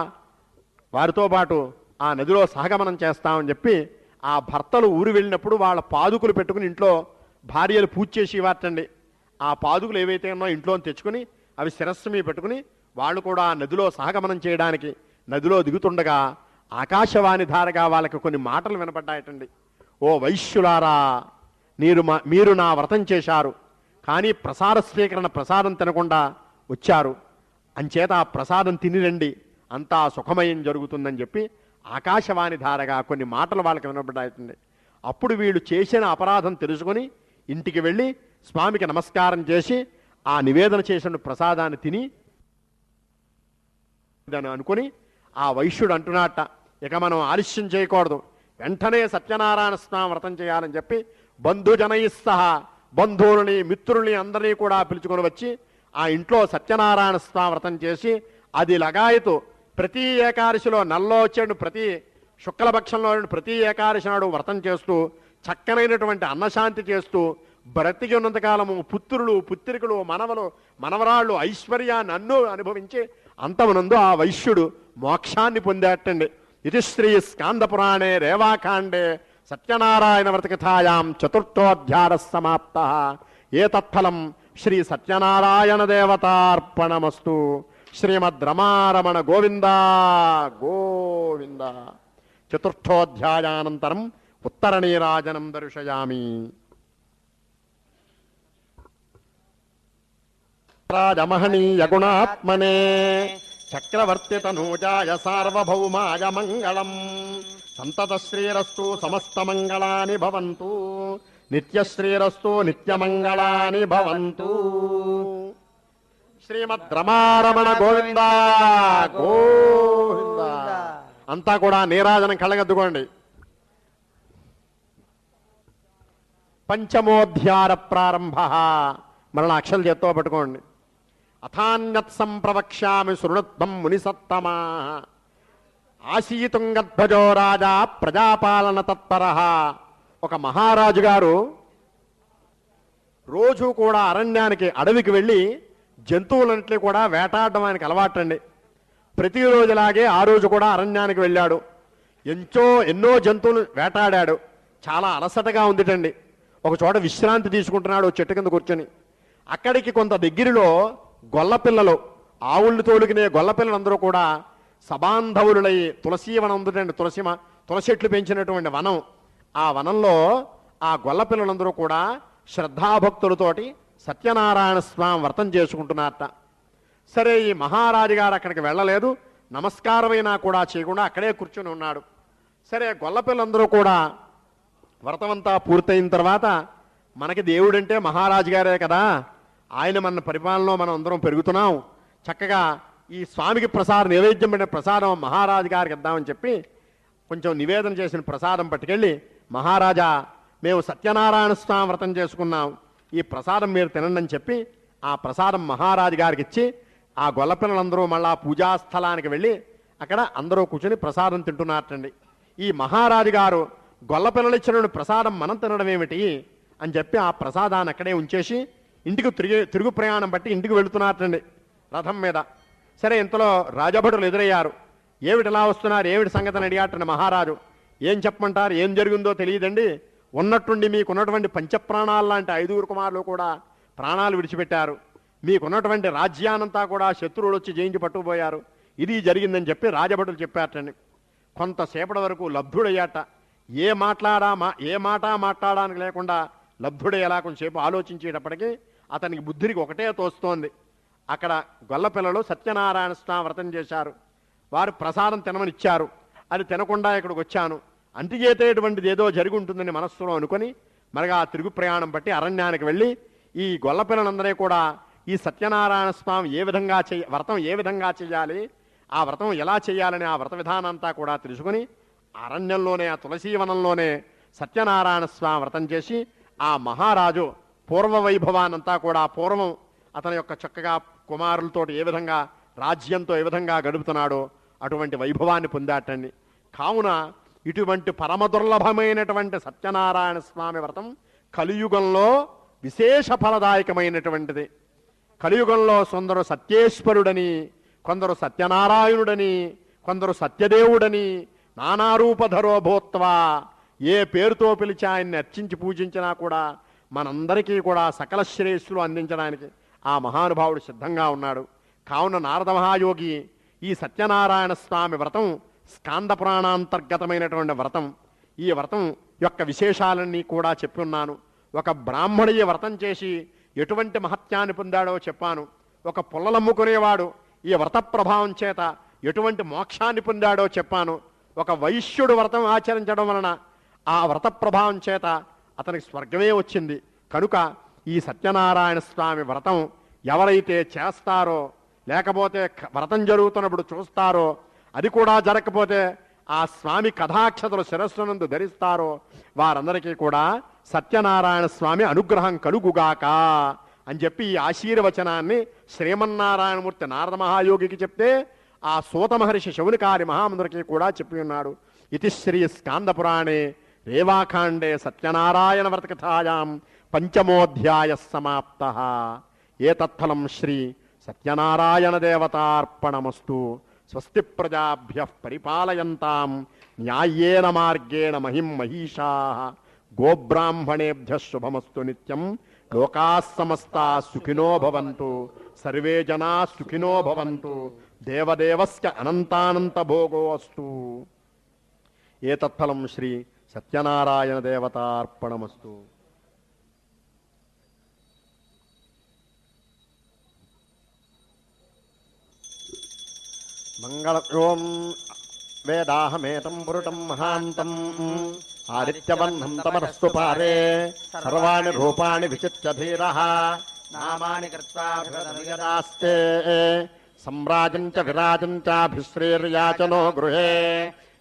వారితో పాటు ఆ నదిలో సహగమనం చేస్తామని చెప్పి ఆ భర్తలు ఊరు వెళ్ళినప్పుడు వాళ్ళ పాదుకులు పెట్టుకుని ఇంట్లో భార్యలు పూజ చేసి ఇవ్వటండి. ఆ పాదుకులు ఏవైతే ఉన్నాయో ఇంట్లో తెచ్చుకుని అవి శిరస్సు మీద పెట్టుకుని వాళ్ళు కూడా నదిలో సహగమనం చేయడానికి నదిలో దిగుతుండగా ఆకాశవాణి ధారగా వాళ్ళకి కొన్ని మాటలు వినపడ్డాయటండి. ఓ వైశ్యులారా, మీరు నా వ్రతం చేశారు, కానీ ప్రసాద స్వీకరణ ప్రసాదం తినకుండా వచ్చారు, అంచేత ఆ ప్రసాదం తినిరండి, అంతా సుఖమయం జరుగుతుందని చెప్పి ఆకాశవాణి ధారగా కొన్ని మాటలు వాళ్ళకి వినపడ్డాయటండి. అప్పుడు వీళ్ళు చేసిన అపరాధం తెలుసుకొని ఇంటికి వెళ్ళి స్వామికి నమస్కారం చేసి ఆ నివేదన చేసిన ప్రసాదాన్ని తిని అనుకుని ఆ వైశ్యుడు అంటున్నట్ట, ఇక మనం ఆలస్యం చేయకూడదు, వెంటనే సత్యనారాయణ స్వామి వ్రతం చేయాలని చెప్పి బంధుజనయిస్సహ బంధువులని మిత్రుల్ని అందరినీ కూడా పిలుచుకొని వచ్చి ఆ ఇంట్లో సత్యనారాయణ స్వామి వ్రతం చేసి అది లగాయతు ప్రతి ఏకాదశిలో నెలలో వచ్చాడు, ప్రతి శుక్లపక్షంలో ప్రతి ఏకాదశి నాడు వ్రతం చేస్తూ చక్కనైనటువంటి అన్నశాంతి చేస్తూ బ్రతికి ఉన్నంతకాలము పుత్రులు పుత్రికలు మనవలు మనవరాళ్ళు ఐశ్వర్యాన్ని అన్ను అనుభవించి అంతమునందు ఆ వైశ్యుడు మోక్షాన్ని పొందేటండి. ఇది శ్రీ స్కాంద పురాణే రేవాకాండే సత్యనారాయణ వ్రతకథాయాం చతుర్థోధ్యాయ సమాప్త. ఏతత్ఫలం శ్రీ సత్యనారాయణ దేవతార్పణమస్తు. శ్రీమద్ రమారమణ గోవింద గోవింద. చతుర్థోధ్యాయానంతరం ఉత్తరనీరాజనం దర్శయామి. రాజమహనీయ గుణాత్మనే చక్రవర్తి తనూజాయ సార్వభౌమాయ మంగళం. సంతత శ్రీరస్తు సమస్త మంగళాని భవంతు. నిత్యశ్రీరస్తు నిత్యమంగళాని భవంతు. శ్రీమద్ రమారమణ గోవింద గోవింద. అంతా కూడా నీరాజనం కళ్ళగద్దుకోండి. పంచమోధ్యాయ ప్రారంభ. మరణ అక్షలు చేత్తో పట్టుకోండి. అథాన్యత్ సంప్రవక్ష్యామి శృణుత్వం మునిసత్తమా. ఆశీతుంగధ్వజో రాజా ప్రజాపాలన తత్పర. ఒక మహారాజు గారు రోజు కూడా అరణ్యానికి అడవికి వెళ్ళి జంతువులన్నింటినీ కూడా వేటాడడం ఆయనకు అలవాటండి. ప్రతిరోజులాగే ఆ రోజు కూడా అరణ్యానికి వెళ్ళాడు. ఎన్నో జంతువులు వేటాడాడు. చాలా అలసటగా ఉందిటండి. ఒక చోట విశ్రాంతి తీసుకుంటున్నాడు చెట్టు కింద కూర్చొని. అక్కడికి కొంత దగ్గరలో గొల్లపిల్లలు, ఆవుళ్ళు తోలుకునే గొల్లపిల్లలందరూ కూడా సబాంధవులై తులసీవనం ఉందండి, తులసెట్లు పెంచినటువంటి వనం. ఆ వనంలో ఆ గొల్లపిల్లలందరూ కూడా శ్రద్ధాభక్తులతోటి సత్యనారాయణ స్వామి వ్రతం చేసుకుంటున్నారట. సరే, ఈ మహారాజు గారు అక్కడికి వెళ్ళలేదు, నమస్కారమైనా కూడా చేయకుండా అక్కడే కూర్చొని ఉన్నాడు. సరే, గొల్లపిల్లందరూ కూడా వ్రతమంతా పూర్తయిన తర్వాత మనకి దేవుడంటే మహారాజు గారే కదా, ఆయన మన పరిపాలనలో మనం అందరం పెరుగుతున్నాం, చక్కగా ఈ స్వామికి ప్రసాదం నైవేద్యం పెట్టిన ప్రసాదం మహారాజు గారికి ఇద్దామని చెప్పి కొంచెం నివేదన చేసిన ప్రసాదం పట్టుకెళ్ళి, మహారాజా మేము సత్యనారాయణ స్వామి వ్రతం చేసుకున్నాం, ఈ ప్రసాదం మీరు తినండి అని చెప్పి ఆ ప్రసాదం మహారాజు గారికి ఇచ్చి ఆ గొల్లపిల్లలందరూ మళ్ళా పూజాస్థలానికి వెళ్ళి అక్కడ అందరూ కూర్చొని ప్రసాదం తింటున్నారటండి. ఈ మహారాజు గారు గొల్ల పిల్లలు ఇచ్చిన ప్రసాదం మనం తినడం ఏమిటి అని చెప్పి ఆ ప్రసాదాన్ని అక్కడే ఉంచేసి ఇంటికి తిరుగు ప్రయాణం బట్టి ఇంటికి వెళుతున్నారటండి రథం మీద. సరే, ఇంతలో రాజభటులు ఎదురయ్యారు. ఏమిటి ఇలా వస్తున్నారు, ఏమిటి సంగతిని అడిగాటండి మహారాజు. ఏం చెప్పమంటారు, ఏం జరిగిందో తెలియదండి. ఉన్నట్టుండి మీకున్నటువంటి పంచప్రాణాలు లాంటి 5 కుమారులు కూడా ప్రాణాలు విడిచిపెట్టారు. మీకున్నటువంటి రాజ్యానంతా కూడా శత్రువులు వచ్చి జయించి పట్టుకుపోయారు. ఇది జరిగిందని చెప్పి రాజభటులు చెప్పారటండి. కొంతసేపటి వరకు లబ్ధుడయ్యాట. ఏ మాట మాట్లాడడానికి లేకుండా లబ్ధుడయ్యేలా కొంచెంసేపు ఆలోచించేటప్పటికీ అతనికి బుద్ధికి ఒకటే తోస్తోంది. అక్కడ గొల్లపిల్లలు సత్యనారాయణ స్వామి వ్రతం చేశారు. వారు ప్రసాదం తినమనిచ్చారు. అది తినకుండా ఇక్కడికి వచ్చాను. అంటిచేతేటువంటిది ఏదో జరిగి ఉంటుందని మనస్సులో అనుకొని మరిగా ఆ తిరుగు ప్రయాణం బట్టి అరణ్యానికి వెళ్ళి ఈ గొల్లపిల్లలందరూ కూడా ఈ సత్యనారాయణ స్వామి వ్రతం ఏ విధంగా చేయాలి, ఆ వ్రతం ఎలా చేయాలని ఆ వ్రత విధానంతా కూడా తెలుసుకుని అరణ్యంలోనే, ఆ తులసీవనంలోనే సత్యనారాయణ స్వామి వ్రతం చేసి ఆ మహారాజు పూర్వ వైభవానంతా కూడా పూర్వం అతని యొక్క చక్కగా కుమారులతోటి ఏ విధంగా రాజ్యంతో ఏ విధంగా గడుపుతున్నాడో అటువంటి వైభవాన్ని పొందాటండి. కావున ఇటువంటి పరమదుర్లభమైనటువంటి సత్యనారాయణ స్వామి వ్రతం కలియుగంలో విశేష ఫలదాయకమైనటువంటిది. కలియుగంలో కొందరు సత్యేశ్వరుడని, కొందరు సత్యనారాయణుడని, కొందరు సత్యదేవుడని నానారూపధరో భూత్వా ఏ పేరుతో పిలిచి ఆయన్ని అర్చించి పూజించినా కూడా మనందరికీ కూడా సకల శ్రేయస్సులు అందించడానికి ఆ మహానుభావుడు సిద్ధంగా ఉన్నాడు. కావున నారద మహాయోగి ఈ సత్యనారాయణ స్వామి వ్రతం స్కాంద పురాణాంతర్గతమైనటువంటి వ్రతం. ఈ వ్రతం యొక్క విశేషాలన్నీ కూడా చెప్పి ఉన్నాను. ఒక బ్రాహ్మడు ఈ వ్రతం చేసి ఎటువంటి మహత్యాన్ని పొందాడో చెప్పాను. ఒక పుల్లలమ్ముకునేవాడు ఈ వ్రత ప్రభావం చేత ఎటువంటి మోక్షాన్ని పొందాడో చెప్పాను. ఒక వైశ్యుడు వ్రతం ఆచరించడం వలన ఆ వ్రత ప్రభావం చేత అతనికి స్వర్గమే వచ్చింది. కనుక ఈ సత్యనారాయణ స్వామి వ్రతం ఎవరైతే చేస్తారో, లేకపోతే వ్రతం జరుగుతున్నప్పుడు చూస్తారో, అది కూడా జరగకపోతే ఆ స్వామి కథాక్షతలు శిరస్సునందు ధరిస్తారో వారందరికీ కూడా సత్యనారాయణ స్వామి అనుగ్రహం కలుగుగాక అని చెప్పి ఈ ఆశీర్వచనాన్ని శ్రీమన్నారాయణమూర్తి నారద మహాయోగికి చెప్తే ఆ సూత మహర్షి శౌనికారి మహామందురికి కూడా చెప్పి ఉన్నాడు. ఇది శ్రీ స్కాంద పురాణే రేవాఖాండే సత్యనారాయణ వ్రతకథాయాం పంచమోధ్యాయ సమాప్త. ఏతత్ఫలం శ్రీ సత్యనారాయణ దేవతార్పణమస్తు. స్వస్తి ప్రజాభ్యః పరిపాలయంతాం న్యాయేన మార్గేణ మహిం మహిషాః. గోబ్రాహ్మణేభ్యః శుభమస్తు నిత్యం. లోకాః సమస్తాః సుఖినో భవంతు. సర్వే జనాః సుఖినో భవంతు. దేవదేవస్య అనంతానంత భోగో అస్తు. ఏతత్ఫలం శ్రీ సత్యనారాయణ దేవతార్పణమస్తు. మంగళం వేదాహమేతం పురుటం మహాంతం ఆదిత్యవర్ణం తమరస్తు పారే సర్వాణి రూపాణి విచిత్య ధీరః నామాని కృత్వా విగదాస్తే సమ్రాజం చ విరాజం చాభిశ్రీర్యాచనో గృహే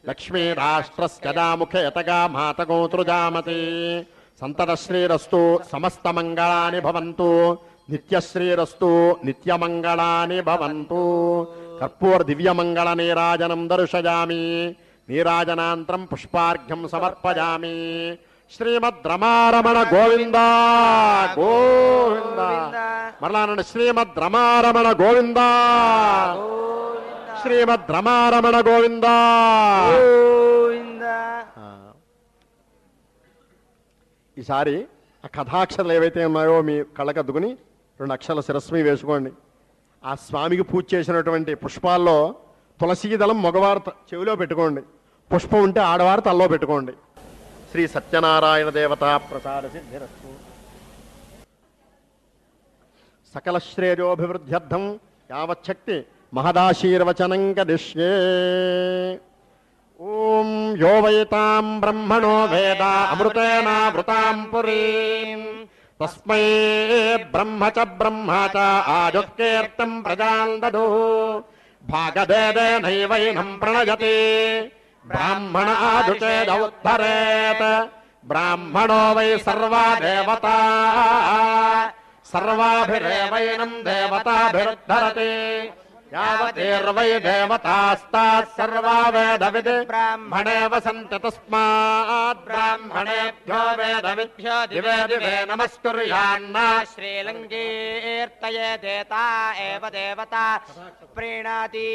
లక్ష్మీరాష్ట్రస్య దాముఖేతగా మాతగోతృజామతి. సంతతశ్రీరస్తు సమస్తమంగళాని భవంతు. నిత్యశ్రీరస్తు నిత్యమంగళాని భవంతు. కర్పూర దివ్యమంగళ నీరాజనం దర్శయామి. నీరాజనాంతరం పుష్పార్ఘ్యం సమర్పయామి. శ్రీమద్ రమారమణ గోవింద గోవింద. మరలానండి, శ్రీమద్ రమారమణ గోవింద, శ్రీమద్ రమారమణ గోవింద. ఈసారి ఆ కథాక్షరాలు ఏవైతే ఉన్నాయో మీ కళ్ళకద్దుకుని 2 అక్షరాల శిరస్మి వేసుకోండి. ఆ స్వామికి పూజ చేసినటువంటి పుష్పాల్లో తులసీదళం మగవారు చెవిలో పెట్టుకోండి, పుష్పం ఉంటే ఆడవారు తల్లో పెట్టుకోండి. శ్రీ సత్యనారాయణ దేవతా ప్రసాద సిద్ధిరస్తు. సకల శ్రేయోభివృద్ధ్యర్థం యావచ్చక్తి మహదాశీర్వచనం కరిష్యే. ఓం యో వైతాం బ్రహ్మణో వేద అమృతేనావృతాం పురీం తస్మై బ్రహ్మ చ బ్రహ్మ చ ఆజుఃకీర్తం ప్రజాన్ దదుః భాగదేదేనైవైనం ప్రణయతి బ్రాహ్మణ ఆజుచేద ఉద్ధరేత్ బ్రాహ్మణో వై సర్వా దేవతా సర్వాభిరేవైనం దేవతాభిరుద్ధరతి యావతేర్వై దేవతాస్తాః సర్వా వేదవిద్ బ్రాహ్మణే వసంతి తస్మాత్ బ్రాహ్మణేభ్యో వేదవిద్భ్యో దివే దివే నమస్కుర్యాన్న శ్రీలంకీర్తయే దేతా ఏవ దేవతా ప్రీణాతి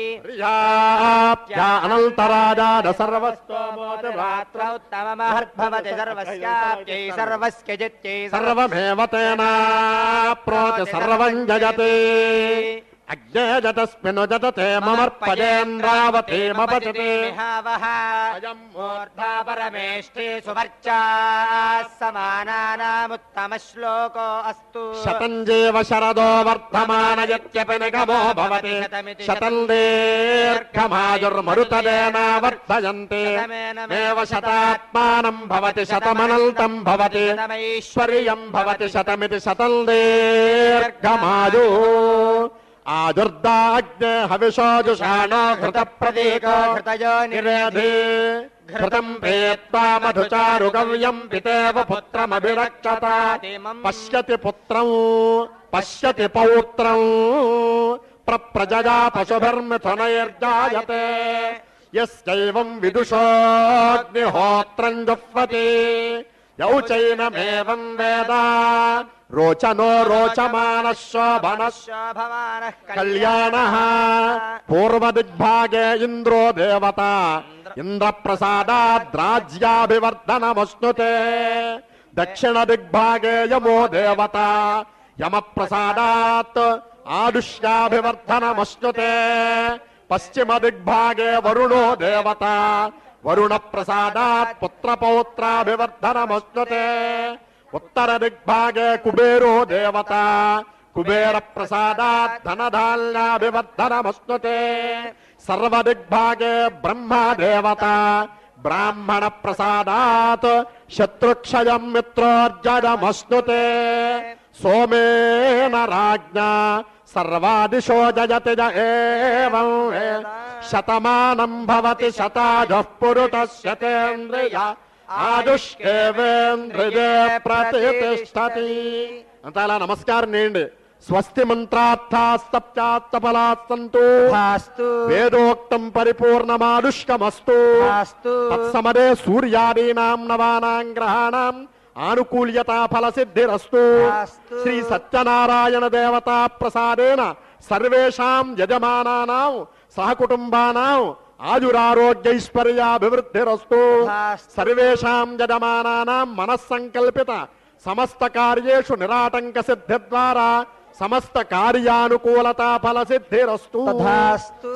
అనంతరాజాద సర్వస్తోమోతి రాత్రౌత్తమమహద్భవతి సర్వస్యాప్యై సర్వస్య జిత్యై సర్వమేవ తేనా ప్రోతి సర్వం జయతే అజ్ఞేజతస్మిను జతతే మమర్పజేంద్రావతేమపచతే అయం మూర్ధా పరమేష్ఠే సువర్చా సమానానాముత్తమ శ్లోకో అస్తు శతం జీవ శరదో వర్ధమానయత్యపి నిగమో భవతి శతం దీర్ఘమాయుర్మరుతదేనా వర్ధయంతే మేవ శతాత్మానం భవతి శతమనంతం భవతి శతమైశ్వర్యం భవతి శతమితి శతం దీర్ఘమాయు ఆదుర్దాగ్నే హవిషోజుషాణో ఘృత ప్రతీకో ఘృతయో నిరేధే ఘృతం ప్రేత్వా మధుచారు గవ్యం పితేవ పుత్రమభిరక్షత పశ్యతి పుత్రం పశ్యతి పౌత్రం ప్రజా పశుభిర్మిథునైర్జాయతే యస్యైవం విదుషోగ్నిహోత్రం జుహ్వతి యౌ చైనమేవం వేద రోచనో రోచమానః శోభనః కళ్యాణః పూర్వదిగ్భాగే ఇంద్రో దేవత ఇంద్రప్రసాదాద్ రాజ్యాభివర్ధనమశ్నుతే దక్షిణ దిగ్భాగే యమో దేవత యమప్రసాదాత్ ఆదుష్యాభివర్ధనమశ్నుతే పశ్చిమ దిగ్భాగే వరుణో దేవత వరుణ ప్రసాదాత్ పుత్రపౌత్రాభివర్ధనమశ్నుతే ఉత్తర దిగ్భాగే కుబేరో దేవత కుబేర ప్రసాదాత్ ధనధాన్యాభివర్ధనమశ్నుతే సర్వదిగ్భాగే బ్రహ్మా దేవత బ్రాహ్మణ ప్రసాదాత్ శత్రుక్షయం మిత్రోర్జనమశ్నుతే సోమేన రాజ్ఞా సర్వాదిశో జయతి ఏవం శతమానం భవతి శతాజః పురుషః శతేంద్రియ ఆదుష్కేవేంద్రియే ప్రతిష్టతి అంత అలా నమస్కారం చేయండి. స్వస్తి మంత్రార్థాస్తప్చాస్తఫలాస్తంతు వేదోక్తం పరిపూర్ణమానుష్కమస్తు తత్సమదే సూర్యాదీనాం నవానాం గ్రహాణాం ఆనుకూల్యతా ఫలసిద్ధిరస్తు. శ్రీ సత్యనారాయణ దేవతా ప్రసాదేన సర్వేషాం యజమానానాం సహకుటుంబానాం ఆయురారోగ్యైశ్వర్యాభివృద్ధిరస్తు. సర్వేషాం యజమానానాం మనస్సంకల్పిత సమస్త కార్యేషు నిరాటంక సిద్ధి ద్వారా సమస్త కార్యానుకూలతా ఫలసిద్ధిరస్తు.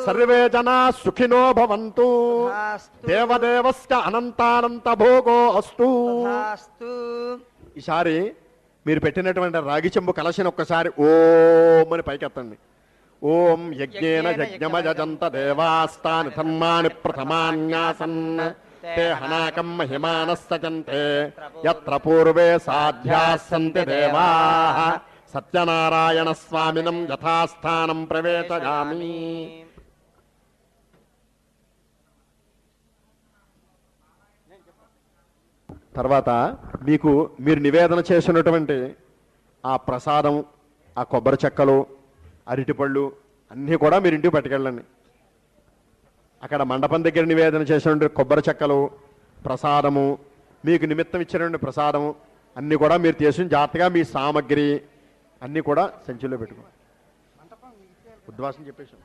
సర్వే జనా సుఖినో భవంతు. దేవదేవస్య అనంతానంత భోగో అస్తు. ఈసారి మీరు పెట్టినటువంటి రాగి చెంబు కలశని ఒక్కసారి ఓం అని పైకెత్తండి. ఓం యజ్ఞేన యజ్ఞమజంత దేవాస్తాని ధర్మాని ప్రథమాన్యాసన్ తే హనాకం మహిమానస్సజంతే యత్ర పూర్వే సాధ్యాస్సంతి దేవాః సత్యనారాయణ స్వామినం యథాస్థానం ప్రవేశయామి. తర్వాత మీరు నివేదన చేసినటువంటి ఆ ప్రసాదం, ఆ కొబ్బరి చెక్కలు, అరటిపళ్ళు అన్నీ కూడా మీరు ఇంటికి పట్టుకెళ్ళండి. అక్కడ మండపం దగ్గర నివేదన చేసినటువంటి కొబ్బరి చెక్కలు, ప్రసాదము, మీకు నిమిత్తం ఇచ్చినటువంటి ప్రసాదము అన్నీ కూడా మీరు తీసుకుని జాగ్రత్తగా మీ సామగ్రి అన్నీ కూడా సంచిలో పెట్టుకోండి. ఉద్వాసం చెప్పేసాం.